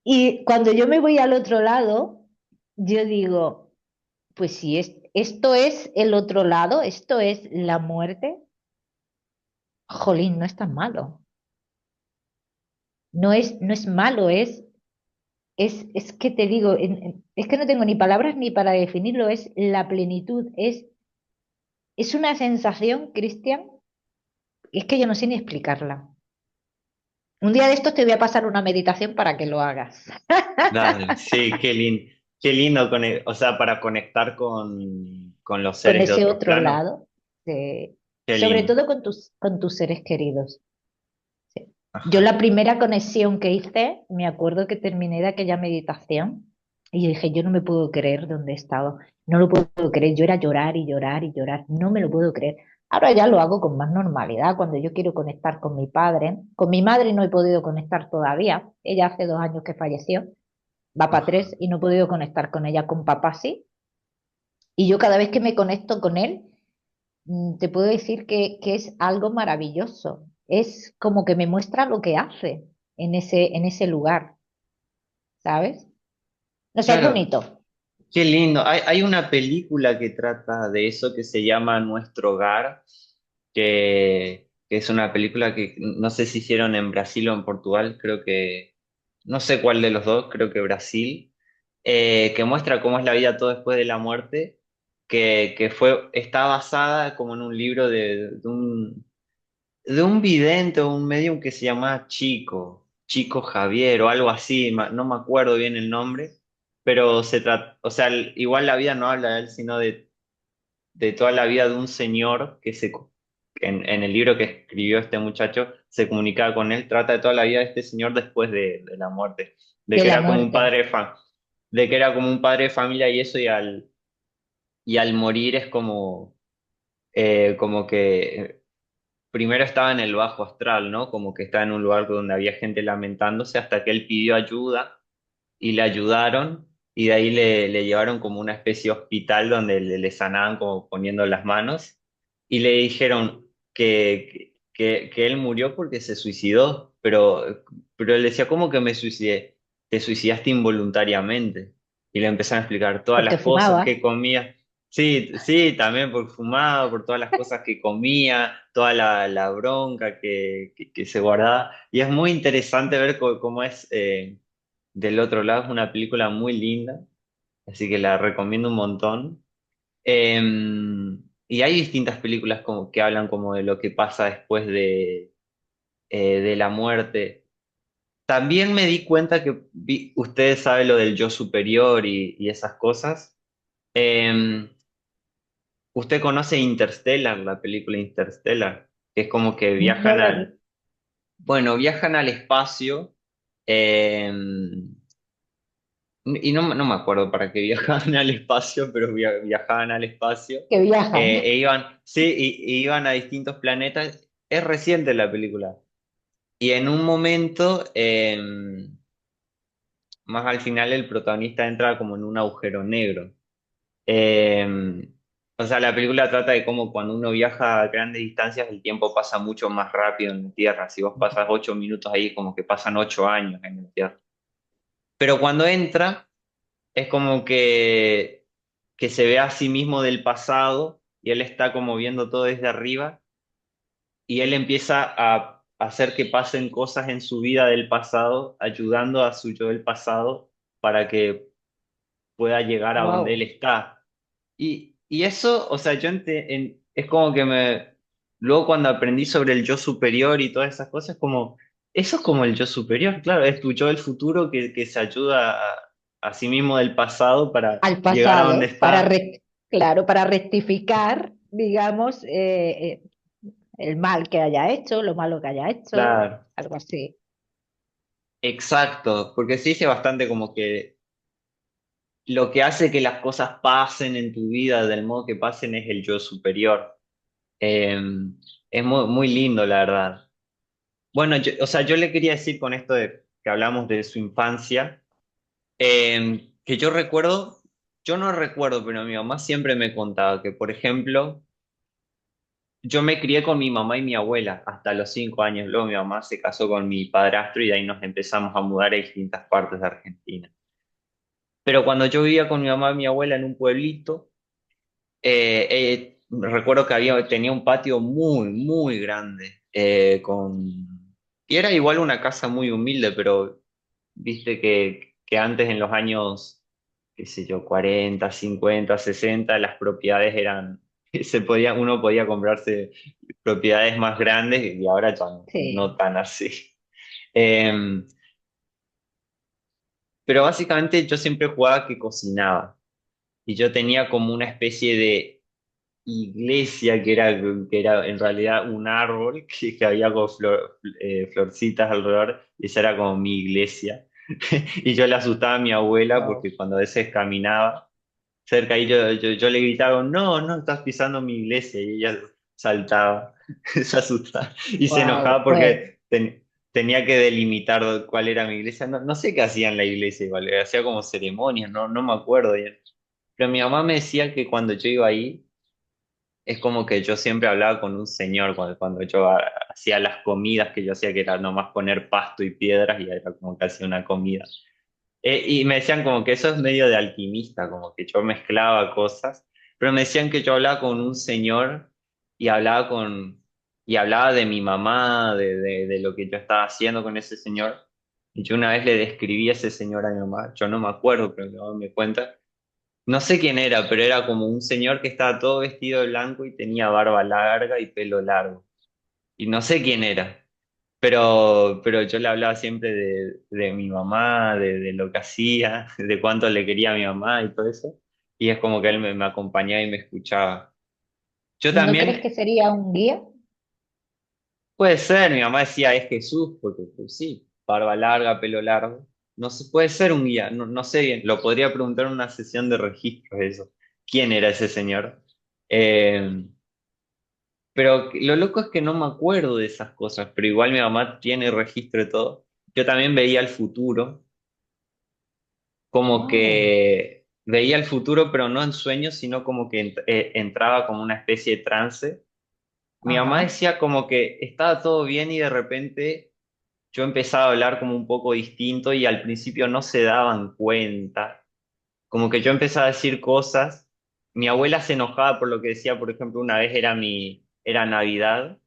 Y cuando yo me voy al otro lado, yo digo, pues si esto es el otro lado, esto es la muerte, jolín, no es tan malo. No es malo, es que te digo, es que no tengo ni palabras ni para definirlo, es la plenitud, es una sensación, Cristian, es que yo no sé ni explicarla. Un día de estos te voy a pasar una meditación para que lo hagas. Dale, sí, qué lindo, o sea, para conectar con los Con seres de ese otros otro planos. lado, Qué sobre lindo. todo con tus seres queridos. Sí. Yo Ajá. la primera conexión que hice, me acuerdo que terminé de aquella meditación y yo dije, yo no me puedo creer dónde he estado, no lo puedo creer, yo era llorar y llorar y llorar, no me lo puedo creer. Ahora ya lo hago con más normalidad, cuando yo quiero conectar con mi padre, con mi madre no he podido conectar todavía, ella hace 2 años que falleció, va para Ajá. 3 y no he podido conectar con ella, con papá sí, y yo cada vez que me conecto con él, te puedo decir que es algo maravilloso. Es como que me muestra lo que hace en ese lugar, ¿sabes? O sea, es Claro, bonito. qué lindo. Hay una película que trata de eso que se llama Nuestro Hogar, que es una película que no sé si hicieron en Brasil o en Portugal, creo que, no sé cuál de los dos, creo que Brasil, que muestra cómo es la vida todo después de la muerte, está basada como en un libro de un vidente o un medium que se llama Chico Javier o algo así, no me acuerdo bien el nombre, pero se trata, o sea, igual la vida no habla de él, sino de toda la vida de un señor en el libro que escribió este muchacho, se comunicaba con él, trata de toda la vida de este señor después de la muerte, de De que la era como un muerte. padre de que era como un padre de familia y eso, y al morir es como que primero estaba en el bajo astral, ¿no? Como que estaba en un lugar donde había gente lamentándose hasta que él pidió ayuda y le ayudaron y de ahí le llevaron como una especie de hospital donde le sanaban como poniendo las manos y le dijeron que él murió porque se suicidó, pero él decía, ¿cómo que me suicidé? Te suicidaste involuntariamente. Y le empezaron a explicar todas Porque las cosas fumaba. que comía. Sí, sí, también por fumado, por todas las cosas que comía, toda la bronca que se guardaba. Y es muy interesante ver cómo es del otro lado. Es una película muy linda, así que la recomiendo un montón. Eh, y hay distintas películas como que hablan como de lo que pasa después de la muerte. También me di cuenta que ustedes saben lo del yo superior y esas cosas. Eh, ¿Usted conoce Interstellar, la película Interstellar? Que es como que No viajan la vi. bueno, viajan al espacio. eh, Y no me acuerdo para qué viajaban al espacio, pero viajaban al espacio. Que viajan. Sí, y iban a distintos planetas. Es reciente la película. Y en un momento, más al final, el protagonista entra como en un agujero negro. Eh, o sea, la película trata de cómo cuando uno viaja a grandes distancias, el tiempo pasa mucho más rápido en la Tierra. Si vos pasas 8 minutos ahí, como que pasan 8 años en la Tierra. Pero cuando entra es como que se ve a sí mismo del pasado y él está como viendo todo desde arriba y él empieza a hacer que pasen cosas en su vida del pasado, ayudando a su yo del pasado para que pueda llegar a donde él Wow. está. Y eso, o sea, es como que luego cuando aprendí sobre el yo superior y todas esas cosas, eso es como el yo superior, claro, es tu yo del futuro que se ayuda a sí mismo del pasado para Al llegar a donde pasado, está. claro, para rectificar, digamos, el mal que haya hecho, lo malo que haya hecho, Claro, algo así. exacto, porque se dice bastante como que lo que hace que las cosas pasen en tu vida del modo que pasen es el yo superior. Eh, es muy, muy lindo, la verdad. Bueno, o sea, yo le quería decir con esto de que hablamos de su infancia, que yo no recuerdo, pero mi mamá siempre me contaba que, por ejemplo, yo me crié con mi mamá y mi abuela hasta los 5 años. Luego mi mamá se casó con mi padrastro y de ahí nos empezamos a mudar a distintas partes de Argentina. Pero cuando yo vivía con mi mamá y mi abuela en un pueblito, recuerdo que tenía un patio muy, muy grande, y era igual una casa muy humilde, pero viste que antes en los años, qué sé yo, 40 50 60 las propiedades uno podía comprarse propiedades más grandes y ahora ya no Sí. tan así. Eh, pero básicamente yo siempre jugaba que cocinaba y yo tenía como una especie iglesia que era en realidad un árbol que había con florcitas alrededor, y esa era como mi iglesia. Y yo le asustaba a mi abuela Wow. porque cuando a veces caminaba cerca y yo le gritaba, no, no, estás pisando mi iglesia, y ella saltaba, se asustaba y se enojaba Wow, pues porque tenía que delimitar cuál era mi iglesia. No, no sé qué hacía en la iglesia, igual, hacía como ceremonias, no, no me acuerdo bien. Pero mi mamá me decía que cuando yo iba ahí, es como que yo siempre hablaba con un señor cuando yo hacía las comidas que yo hacía, que era nomás poner pasto y piedras, y era como que hacía una comida. Y me decían como que eso es medio de alquimista, como que yo mezclaba cosas, pero me decían que yo hablaba con un señor y hablaba de mi mamá, de lo que yo estaba haciendo con ese señor. Y yo una vez le describí a ese señor a mi mamá, yo no me acuerdo, pero mi mamá me cuenta. No sé quién era, pero era como un señor que estaba todo vestido de blanco y tenía barba larga y pelo largo. Y no sé quién era, pero yo le hablaba siempre de mi mamá, de lo que hacía, de cuánto le quería a mi mamá y todo eso. Y es como que él me acompañaba y me escuchaba. Yo ¿no crees que también, sería un guía? puede ser, mi mamá decía es Jesús, porque pues, sí, barba larga, pelo largo. No sé, puede ser un guía, no, no sé bien, lo podría preguntar en una sesión de registros eso. ¿Quién era ese señor? Eh, Pero lo loco es que no me acuerdo de esas cosas, pero igual mi mamá tiene registro de todo. Yo también veía el futuro, como Oh, que veía el futuro, pero no en sueños, sino como que entraba como una especie de trance. Mi mamá ajá. decía como que estaba todo bien y de repente yo empezaba a hablar como un poco distinto y al principio no se daban cuenta. Como que yo empezaba a decir cosas. Mi abuela se enojaba por lo que decía, por ejemplo, una vez era Navidad.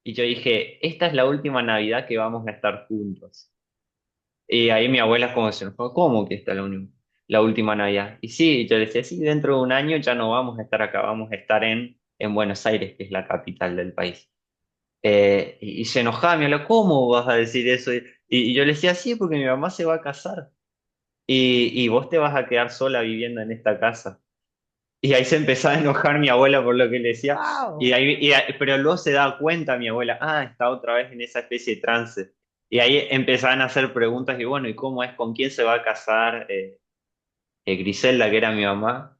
Y yo dije, esta es la última Navidad que vamos a estar juntos. Y ahí mi abuela como se enojó, ¿cómo que esta es la última Navidad? Y sí, yo le decía, sí, dentro de un año ya no vamos a estar acá, vamos a estar en Buenos Aires, que es la capital del país. Y se enojaba, me habló, ¿cómo vas a decir eso? Y yo le decía, sí, porque mi mamá se va a casar y vos te vas a quedar sola viviendo en esta casa. Y ahí se empezaba a enojar mi abuela por lo que le decía. Wow. Pero luego se daba cuenta mi abuela, está otra vez en esa especie de trance. Y ahí empezaban a hacer preguntas y bueno, ¿y cómo es? ¿Con quién se va a casar Griselda, que era mi mamá?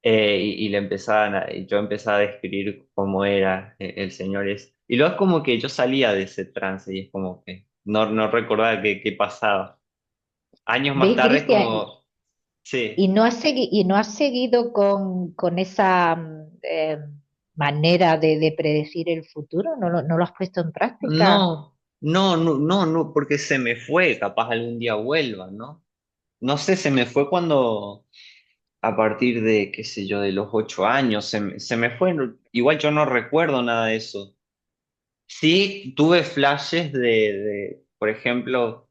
Y y yo empezaba a describir cómo era el señor ese. Y luego es como que yo salía de ese trance y es como que no recordaba qué pasaba. Años más ¿Ves, tarde es Cristian? como, ¿Y sí. no has seguido con esa manera de predecir el futuro? ¿No lo has puesto en práctica? No, no, porque se me fue, capaz algún día vuelva, ¿no? No sé, se me fue cuando, a partir de, qué sé yo, de los 8 años, se me fue, igual yo no recuerdo nada de eso. Sí, tuve flashes por ejemplo,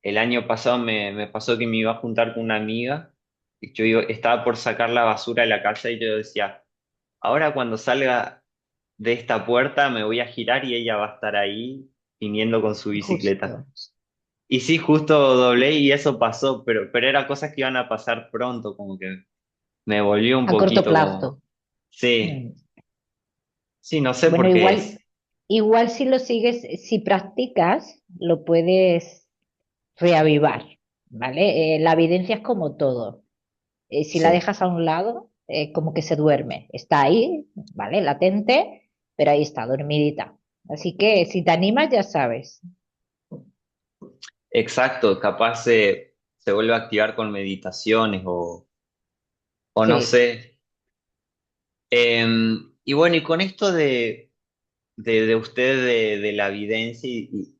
el año pasado me pasó que me iba a juntar con una amiga, y estaba por sacar la basura de la casa y yo decía, ahora cuando salga de esta puerta me voy a girar y ella va a estar ahí viniendo con su bicicleta. Justo, Y sí, justo doblé y eso pasó, pero eran cosas que iban a pasar pronto, como que me volvió un a corto poquito plazo. como, sí, Mm. sí, no sé Bueno, por qué es. igual si lo sigues, si practicas, lo puedes reavivar, ¿vale? La evidencia es como todo. Si la Sí, dejas a un lado, como que se duerme. Está ahí, ¿vale? Latente, pero ahí está, dormidita. Así que si te animas, ya sabes. exacto, capaz se vuelve a activar con meditaciones o no Sí. sé. Y bueno, y con esto de usted de la evidencia, y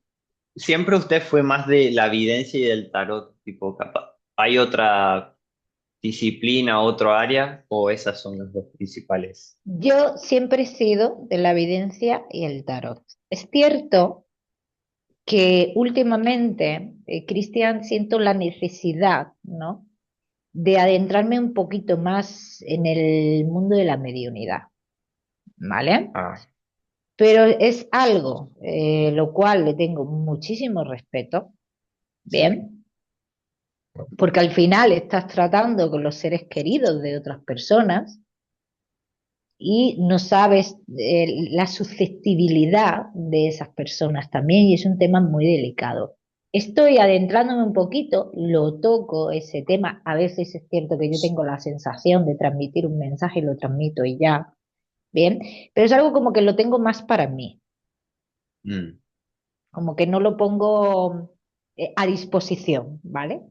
siempre usted fue más de la evidencia y del tarot, tipo, capaz. ¿Hay otra disciplina, otro área, o esas son las dos principales? Yo siempre he sido de la evidencia y el tarot. Es cierto que últimamente, Cristian, siento la necesidad, ¿no? De adentrarme un poquito más en el mundo de la mediunidad, ¿vale? Ah, Pero es algo lo cual le tengo muchísimo respeto, sí, ¿bien? Porque al final estás tratando con los seres queridos de otras personas y no sabes la susceptibilidad de esas personas también y es un tema muy delicado. Estoy adentrándome un poquito, lo toco ese tema, a veces es cierto que yo tengo la sensación de transmitir un mensaje y lo transmito y ya, bien, pero es algo como que lo tengo más para mí, Mm, como que no lo pongo a disposición, ¿vale?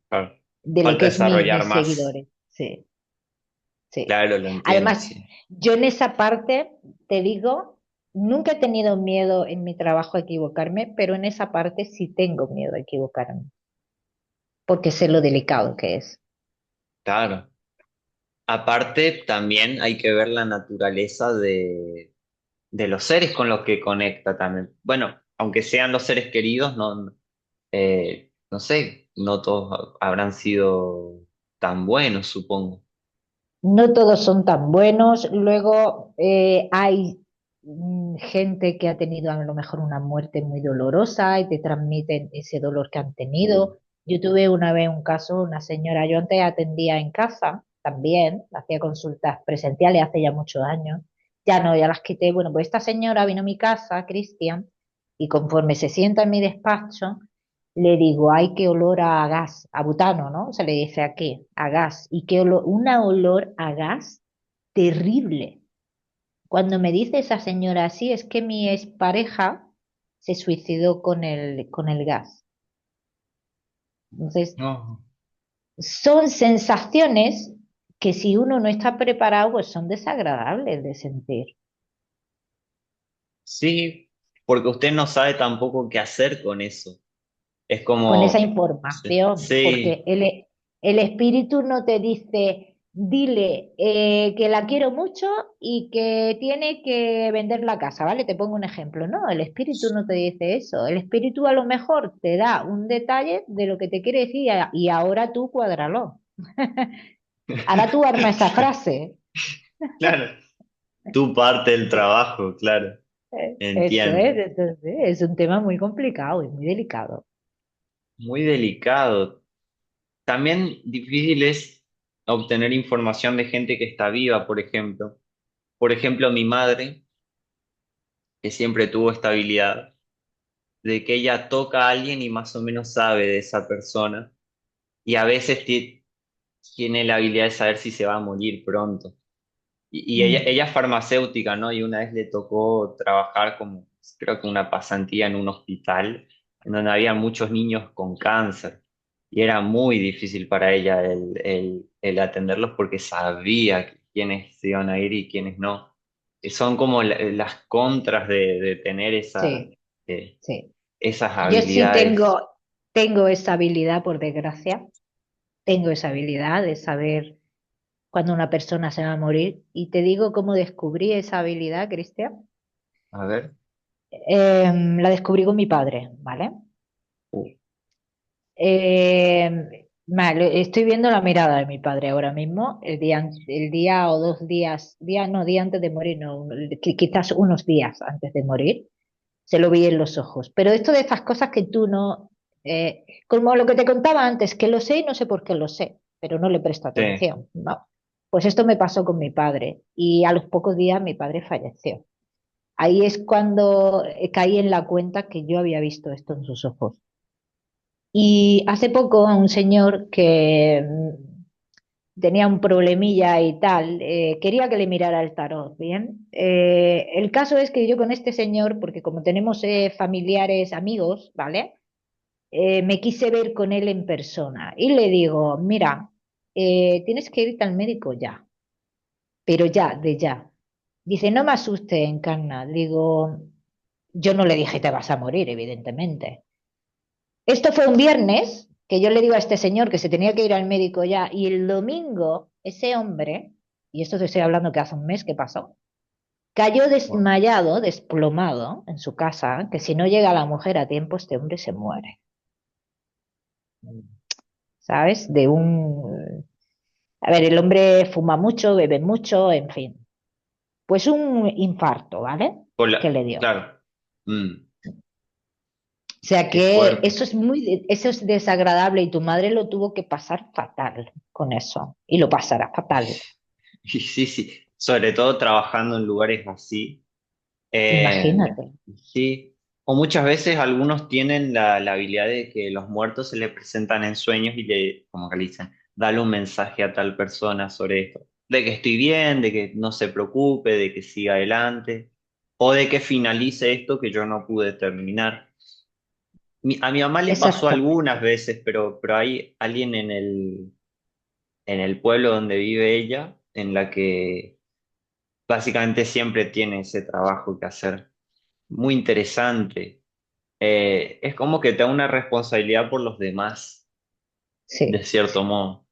claro. De lo Falta que es desarrollar mis más. seguidores, sí. Sí. Claro, lo entiendo, Además, sí. yo en esa parte, te digo, nunca he tenido miedo en mi trabajo a equivocarme, pero en esa parte sí tengo miedo a equivocarme, porque sé lo delicado que es. Claro. Aparte, también hay que ver la naturaleza de los seres con los que conecta también. Bueno, aunque sean los seres queridos, no sé, no todos habrán sido tan buenos, supongo. No todos son tan buenos. Luego hay gente que ha tenido a lo mejor una muerte muy dolorosa y te transmiten ese dolor que han Uh, tenido. Yo tuve una vez un caso, una señora, yo antes atendía en casa también, hacía consultas presenciales hace ya muchos años. Ya no, ya las quité. Bueno, pues esta señora vino a mi casa, Cristian, y conforme se sienta en mi despacho, le digo, ay, qué olor a gas, a butano, ¿no? Se le dice aquí, a gas. Y qué olor, una olor a gas terrible. Cuando me dice esa señora así, es que mi expareja se suicidó con el gas. Entonces, no. son sensaciones que si uno no está preparado, pues son desagradables de sentir. Sí, porque usted no sabe tampoco qué hacer con eso. Es Con esa como, sí, información, porque sí, el espíritu no te dice, dile que la quiero mucho y que tiene que vender la casa, ¿vale? Te pongo un ejemplo. No, el espíritu no te dice eso. El espíritu a lo mejor te da un detalle de lo que te quiere decir y ahora tú cuádralo. Ahora tú arma esa frase. claro, tu parte del trabajo, claro, Eso entiendo. es, entonces, es un tema muy complicado y muy delicado. Muy delicado. También difícil es obtener información de gente que está viva, por ejemplo. Por ejemplo, mi madre, que siempre tuvo estabilidad, de que ella toca a alguien y más o menos sabe de esa persona, y a veces tiene la habilidad de saber si se va a morir pronto. Y Mm, ella es farmacéutica, ¿no? Y una vez le tocó trabajar como, creo que una pasantía en un hospital, en donde había muchos niños con cáncer. Y era muy difícil para ella el atenderlos porque sabía quiénes se iban a ir y quiénes no. Y son como las contras de tener sí, eh, sí. esas Yo sí habilidades. tengo esa habilidad, por desgracia, tengo esa habilidad de saber cuando una persona se va a morir. Y te digo cómo descubrí esa habilidad, Cristian. A ver. La descubrí con mi padre, ¿vale? Uh, Vale, estoy viendo la mirada de mi padre ahora mismo, el día o 2 días, no, día antes de morir, no, quizás unos días antes de morir, se lo vi en los ojos. Pero esto de estas cosas que tú no, como lo que te contaba antes, que lo sé y no sé por qué lo sé, pero no le presto sí. atención, ¿no? Pues esto me pasó con mi padre y a los pocos días mi padre falleció. Ahí es cuando caí en la cuenta que yo había visto esto en sus ojos. Y hace poco a un señor que tenía un problemilla y tal, quería que le mirara el tarot, ¿bien? El caso es que yo con este señor, porque como tenemos familiares, amigos, ¿vale? Me quise ver con él en persona y le digo, mira, tienes que irte al médico ya, pero ya, de ya. Dice, no me asustes, Encarna. Digo, yo no le dije te vas a morir, evidentemente. Esto fue un viernes que yo le digo a este señor que se tenía que ir al médico ya y el domingo ese hombre, y esto te estoy hablando que hace un mes que pasó, cayó Wow. desmayado, desplomado en su casa, que si no llega la mujer a tiempo este hombre se muere, ¿sabes? A ver, el hombre fuma mucho, bebe mucho, en fin. Pues un infarto, ¿vale? Que le dio. Claro. Mm, O sea qué que fuerte. eso es desagradable y tu madre lo tuvo que pasar fatal con eso y lo pasará fatal. Y sí, sí. sobre todo trabajando en lugares así. Eh, Imagínate. sí, o muchas veces algunos tienen la habilidad de que los muertos se les presentan en sueños y le, como que le dicen, dale un mensaje a tal persona sobre esto, de que estoy bien, de que no se preocupe, de que siga adelante, o de que finalice esto que yo no pude terminar. A mi mamá le pasó Exactamente. algunas veces, pero hay alguien en el pueblo donde vive ella, en la que básicamente siempre tiene ese trabajo que hacer. Muy interesante. Es como que te da una responsabilidad por los demás, de Sí. cierto modo.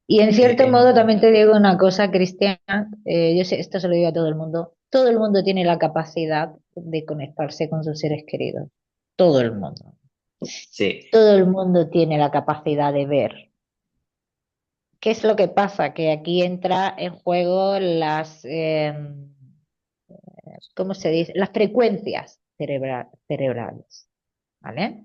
Y en cierto modo Es también te digo una cosa, Cristian, yo sé, esto se lo digo a todo el mundo tiene la capacidad de conectarse con sus seres queridos, todo el mundo, sí, todo el mundo tiene la capacidad de ver. ¿Qué es lo que pasa? Que aquí entra en juego ¿cómo se dice? Las frecuencias cerebrales, ¿vale?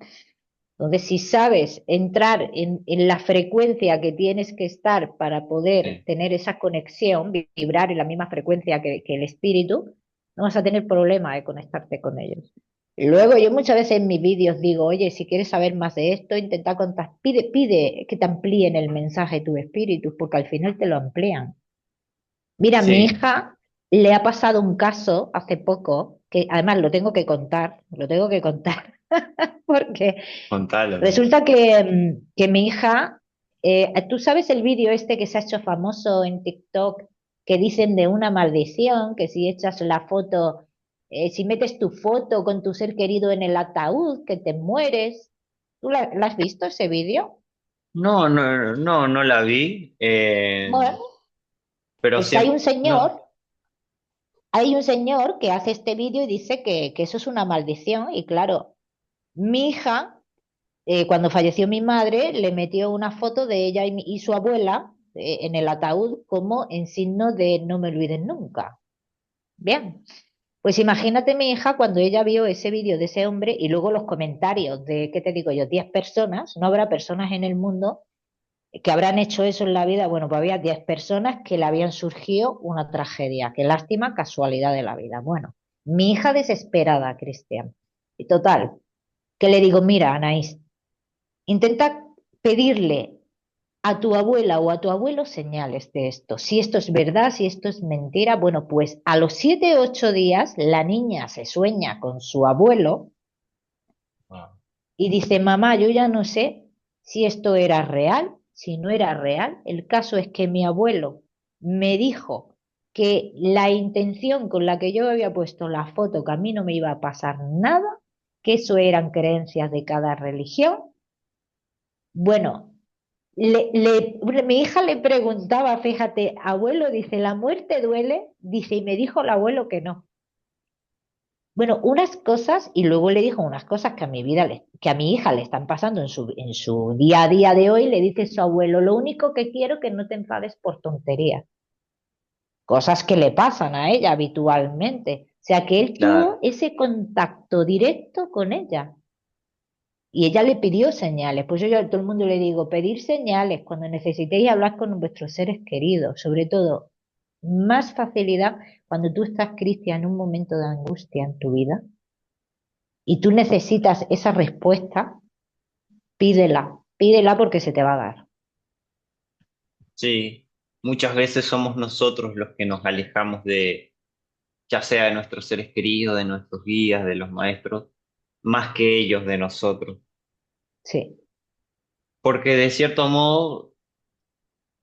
Entonces, si sabes entrar en la frecuencia que tienes que estar para poder sí, tener esa conexión, vibrar en la misma frecuencia que el espíritu, no vas a tener problema de conectarte con ellos. Luego, yo muchas veces en mis vídeos digo, oye, si quieres saber más de esto, intenta contactar, pide que te amplíen el mensaje de tu espíritu, porque al final te lo amplían. Mira, mi sí, hija le ha pasado un caso hace poco, que además lo tengo que contar, porque contalo. resulta que mi hija, tú sabes el vídeo este que se ha hecho famoso en TikTok, que dicen de una maldición, que si echas la foto, si metes tu foto con tu ser querido en el ataúd, que te mueres. ¿Tú la has visto ese vídeo? No, no, no, no la vi, Bueno, pero pues siempre, no, hay un señor que hace este vídeo y dice que eso es una maldición y claro, mi hija cuando falleció mi madre, le metió una foto de ella y su abuela en el ataúd como en signo de no me olviden nunca. Bien, pues imagínate mi hija cuando ella vio ese vídeo de ese hombre y luego los comentarios de, ¿qué te digo yo? 10 personas, no habrá personas en el mundo que habrán hecho eso en la vida. Bueno, pues había 10 personas que le habían surgido una tragedia. Qué lástima, casualidad de la vida. Bueno, mi hija desesperada, Cristian. Y total, que le digo, mira, Anaís, intenta pedirle a tu abuela o a tu abuelo señales de esto. Si esto es verdad, si esto es mentira, bueno, pues a los 7, 8 días la niña se sueña con su abuelo ah, y dice, mamá, yo ya no sé si esto era real, si no era real. El caso es que mi abuelo me dijo que la intención con la que yo había puesto la foto, que a mí no me iba a pasar nada, que eso eran creencias de cada religión. Bueno, mi hija le preguntaba, fíjate, abuelo, dice, ¿la muerte duele? Dice, y me dijo el abuelo que no. Bueno, unas cosas, y luego le dijo unas cosas que a mi vida, que a mi hija le están pasando en su día a día de hoy, le dice su abuelo, lo único que quiero que no te enfades por tonterías. Cosas que le pasan a ella habitualmente. O sea, que él tuvo claro. ese contacto directo con ella. Y ella le pidió señales. Pues yo a todo el mundo le digo, pedir señales cuando necesitéis hablar con vuestros seres queridos. Sobre todo, más facilidad cuando tú estás, Cristian, en un momento de angustia en tu vida y tú necesitas esa respuesta, pídela, pídela porque se te va a dar. Sí, muchas veces somos nosotros los que nos alejamos de, ya sea de nuestros seres queridos, de nuestros guías, de los maestros, más que ellos de nosotros. Sí, Porque de cierto modo,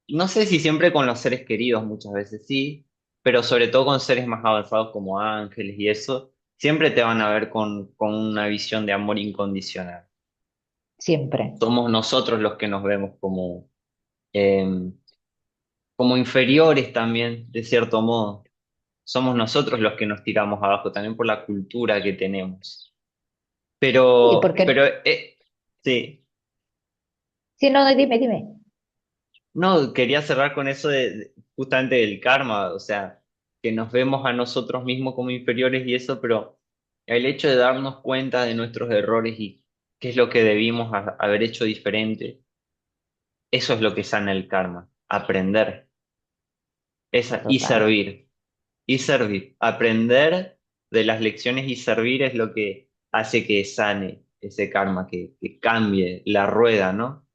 no sé si siempre con los seres queridos, muchas veces sí, pero sobre todo con seres más avanzados como ángeles y eso, siempre te van a ver con una visión de amor incondicional. siempre. Somos nosotros los que nos vemos eh, como inferiores también, de cierto modo. Somos nosotros los que nos tiramos abajo, también por la cultura que tenemos. ¿Y Pero, porque sí, si no, dime, dime. no, quería cerrar con eso justamente del karma, o sea, que nos vemos a nosotros mismos como inferiores y eso, pero el hecho de darnos cuenta de nuestros errores y qué es lo que debimos haber hecho diferente, eso es lo que sana el karma, aprender. Esa, total. y servir. Aprender de las lecciones y servir es lo que hace que sane ese karma, que cambie la rueda, ¿no?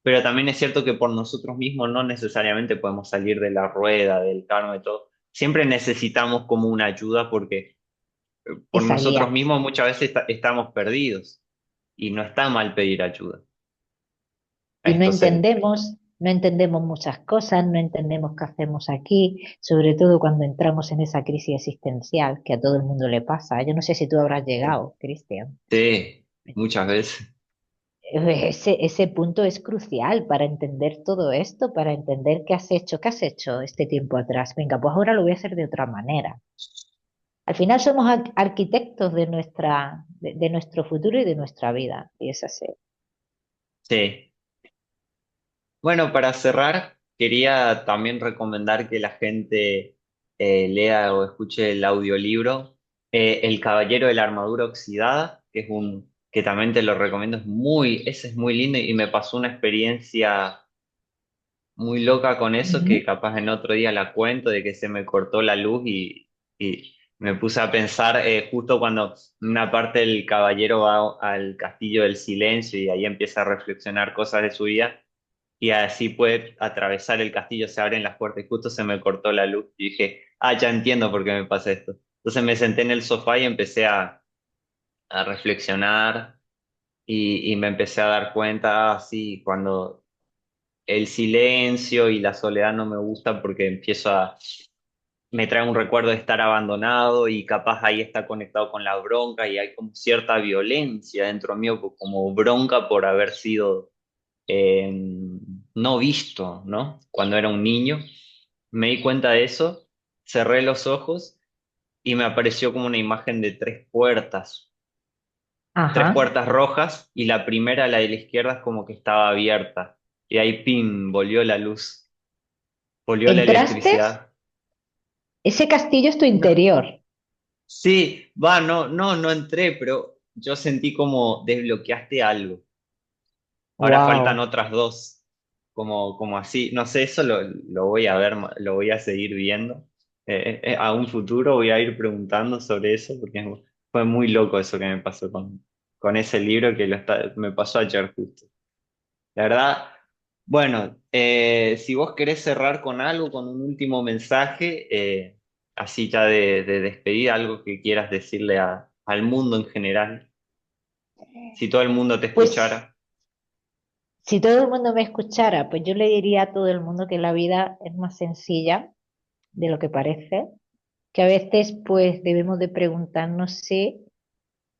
Pero también es cierto que por nosotros mismos no necesariamente podemos salir de la rueda, del karma y todo. Siempre necesitamos como una ayuda porque por Esa nosotros guía. mismos muchas veces estamos perdidos y no está mal pedir ayuda a Y no estos seres. entendemos, no entendemos muchas cosas, no entendemos qué hacemos aquí, sobre todo cuando entramos en esa crisis existencial que a todo el mundo le pasa. Yo no sé si tú habrás llegado, Cristian. Sí, muchas veces. Ese punto es crucial para entender todo esto, para entender qué has hecho este tiempo atrás. Venga, pues ahora lo voy a hacer de otra manera. Al final somos arquitectos de nuestro futuro y de nuestra vida, y es así. Sí. Bueno, para cerrar, quería también recomendar que la gente lea o escuche el audiolibro El Caballero de la Armadura Oxidada, que es que también te lo recomiendo, ese es muy lindo y me pasó una experiencia muy loca con eso que Ujú. capaz en otro día la cuento de que se me cortó la luz y me puse a pensar justo cuando una parte del caballero va al Castillo del Silencio y ahí empieza a reflexionar cosas de su vida y así puede atravesar el castillo, se abren las puertas y justo se me cortó la luz y dije, ya entiendo por qué me pasa esto. Entonces me senté en el sofá y empecé a reflexionar y me empecé a dar cuenta, así, cuando el silencio y la soledad no me gustan porque me trae un recuerdo de estar abandonado y capaz ahí está conectado con la bronca y hay como cierta violencia dentro mío, como bronca por haber sido eh, no visto, ¿no? Cuando era un niño. Me di cuenta de eso, cerré los ojos y me apareció como una imagen de tres Ajá. puertas rojas y la primera, la de la izquierda, es como que estaba abierta. Y ahí, ¡pim!, volvió la luz, volvió la ¿Entraste? electricidad. Ese castillo es tu No, interior. sí, no entré, pero yo sentí como desbloqueaste algo. Ahora faltan Wow. otras dos, como así. No sé, eso lo voy a ver, lo voy a seguir viendo. A un futuro voy a ir preguntando sobre eso, porque fue muy loco eso que me pasó con ese libro que me pasó ayer justo. La verdad, bueno, si vos querés cerrar con algo, con un último mensaje, así ya de despedida, algo que quieras decirle al mundo en general, si todo el mundo te Pues escuchara. si todo el mundo me escuchara, pues yo le diría a todo el mundo que la vida es más sencilla de lo que parece, que a veces pues debemos de preguntarnos si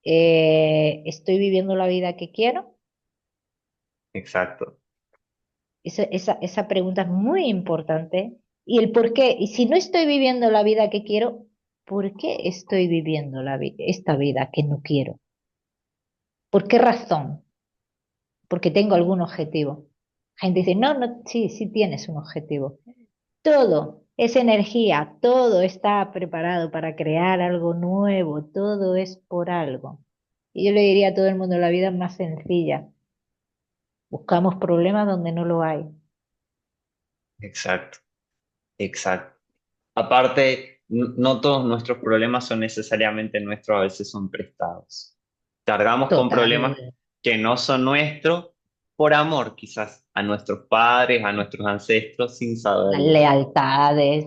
estoy viviendo la vida que quiero. Exacto. Esa pregunta es muy importante. Y el por qué. Y si no estoy viviendo la vida que quiero, ¿por qué estoy viviendo esta vida que no quiero? ¿Por qué razón? Porque tengo algún objetivo. La gente dice, no, no, sí, sí tienes un objetivo. Todo es energía, todo está preparado para crear algo nuevo, todo es por algo. Y yo le diría a todo el mundo, la vida es más sencilla. Buscamos problemas donde no lo hay. Exacto, exacto. Aparte, no todos nuestros problemas son necesariamente nuestros, a veces son prestados. Cargamos con Total. problemas que no son nuestros por amor, quizás, a nuestros padres, a nuestros ancestros, sin saberlo. Las Sí, lealtades,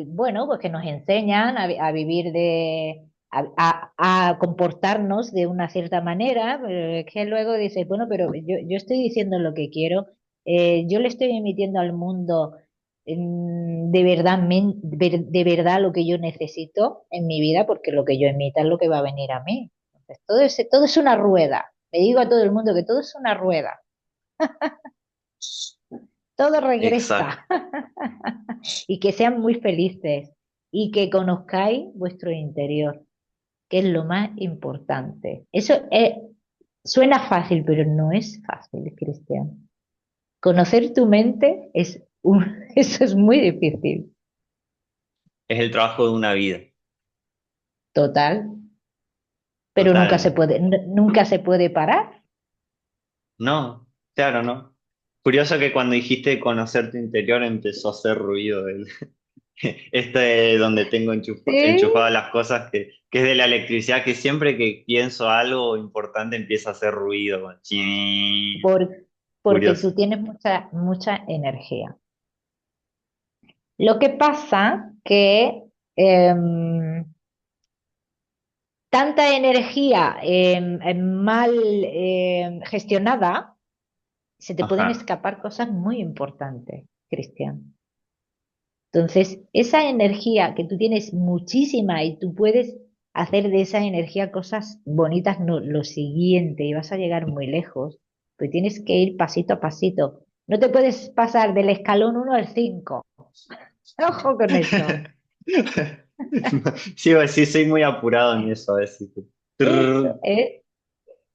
bueno, pues que nos enseñan a vivir a comportarnos de una cierta manera, pero es que luego dices, bueno, pero yo estoy diciendo lo que quiero, yo le estoy emitiendo al mundo de verdad, de verdad lo que yo necesito en mi vida, porque lo que yo emita es lo que va a venir a mí. Entonces, todo es una rueda. Le digo a todo el mundo que todo es una rueda, todo exacto. regresa. Y que sean muy felices y que conozcáis vuestro interior, que es lo más importante. Suena fácil, pero no es fácil, Cristian. Conocer tu mente eso es muy difícil. Es el trabajo de una vida. Total, pero Total. nunca se puede parar. No, claro, no. Curioso que cuando dijiste conocer tu interior empezó a hacer ruido este donde tengo Sí, enchufadas las cosas que es de la electricidad, que siempre que pienso algo importante empieza a hacer ruido. por- porque Curioso. tú tienes mucha energía. Lo que pasa que em, tanta energía mal gestionada, se te pueden Ajá. escapar cosas muy importantes, Cristian. Entonces, esa energía que tú tienes muchísima y tú puedes hacer de esa energía cosas bonitas, no, lo siguiente, y vas a llegar muy lejos, pues tienes que ir pasito a pasito. No te puedes pasar del escalón 1 al 5. Ojo con eso. Sí, sí, soy muy apurado en eso a veces. Eso Trrr. es,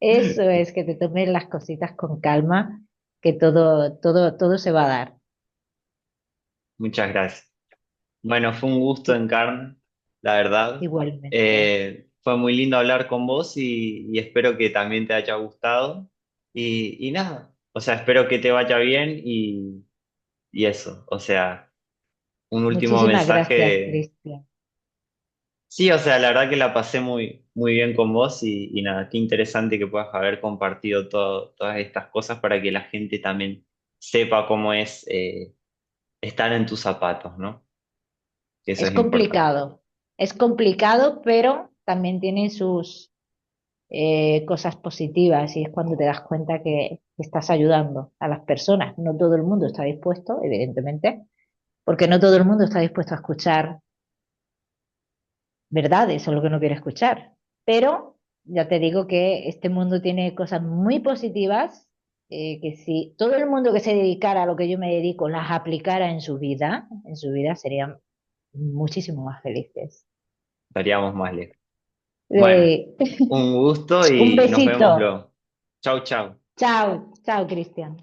eso es que te tomes las cositas con calma, que todo se va a dar. Muchas gracias. Bueno, fue un gusto, Encarn, la verdad. Igualmente. Fue muy lindo hablar con vos y espero que también te haya gustado. Y nada, o sea, espero que te vaya bien y eso. O sea, un último Muchísimas gracias, mensaje. Cristian. Sí, o sea, la verdad que la pasé muy bien con vos y nada, qué interesante que puedas haber compartido todas estas cosas para que la gente también sepa cómo es estar en tus zapatos, ¿no? Que eso es importante. Es complicado, pero también tiene sus cosas positivas y es cuando te das cuenta que estás ayudando a las personas. No todo el mundo está dispuesto, evidentemente, porque no todo el mundo está dispuesto a escuchar verdades o lo que no quiere escuchar. Pero ya te digo que este mundo tiene cosas muy positivas, que si todo el mundo que se dedicara a lo que yo me dedico las aplicara en su vida serían muchísimo más felices. Estaríamos más lejos. Bueno, Eh, un gusto un y nos vemos besito. luego. Chau, chau. Chao, chao, Cristian.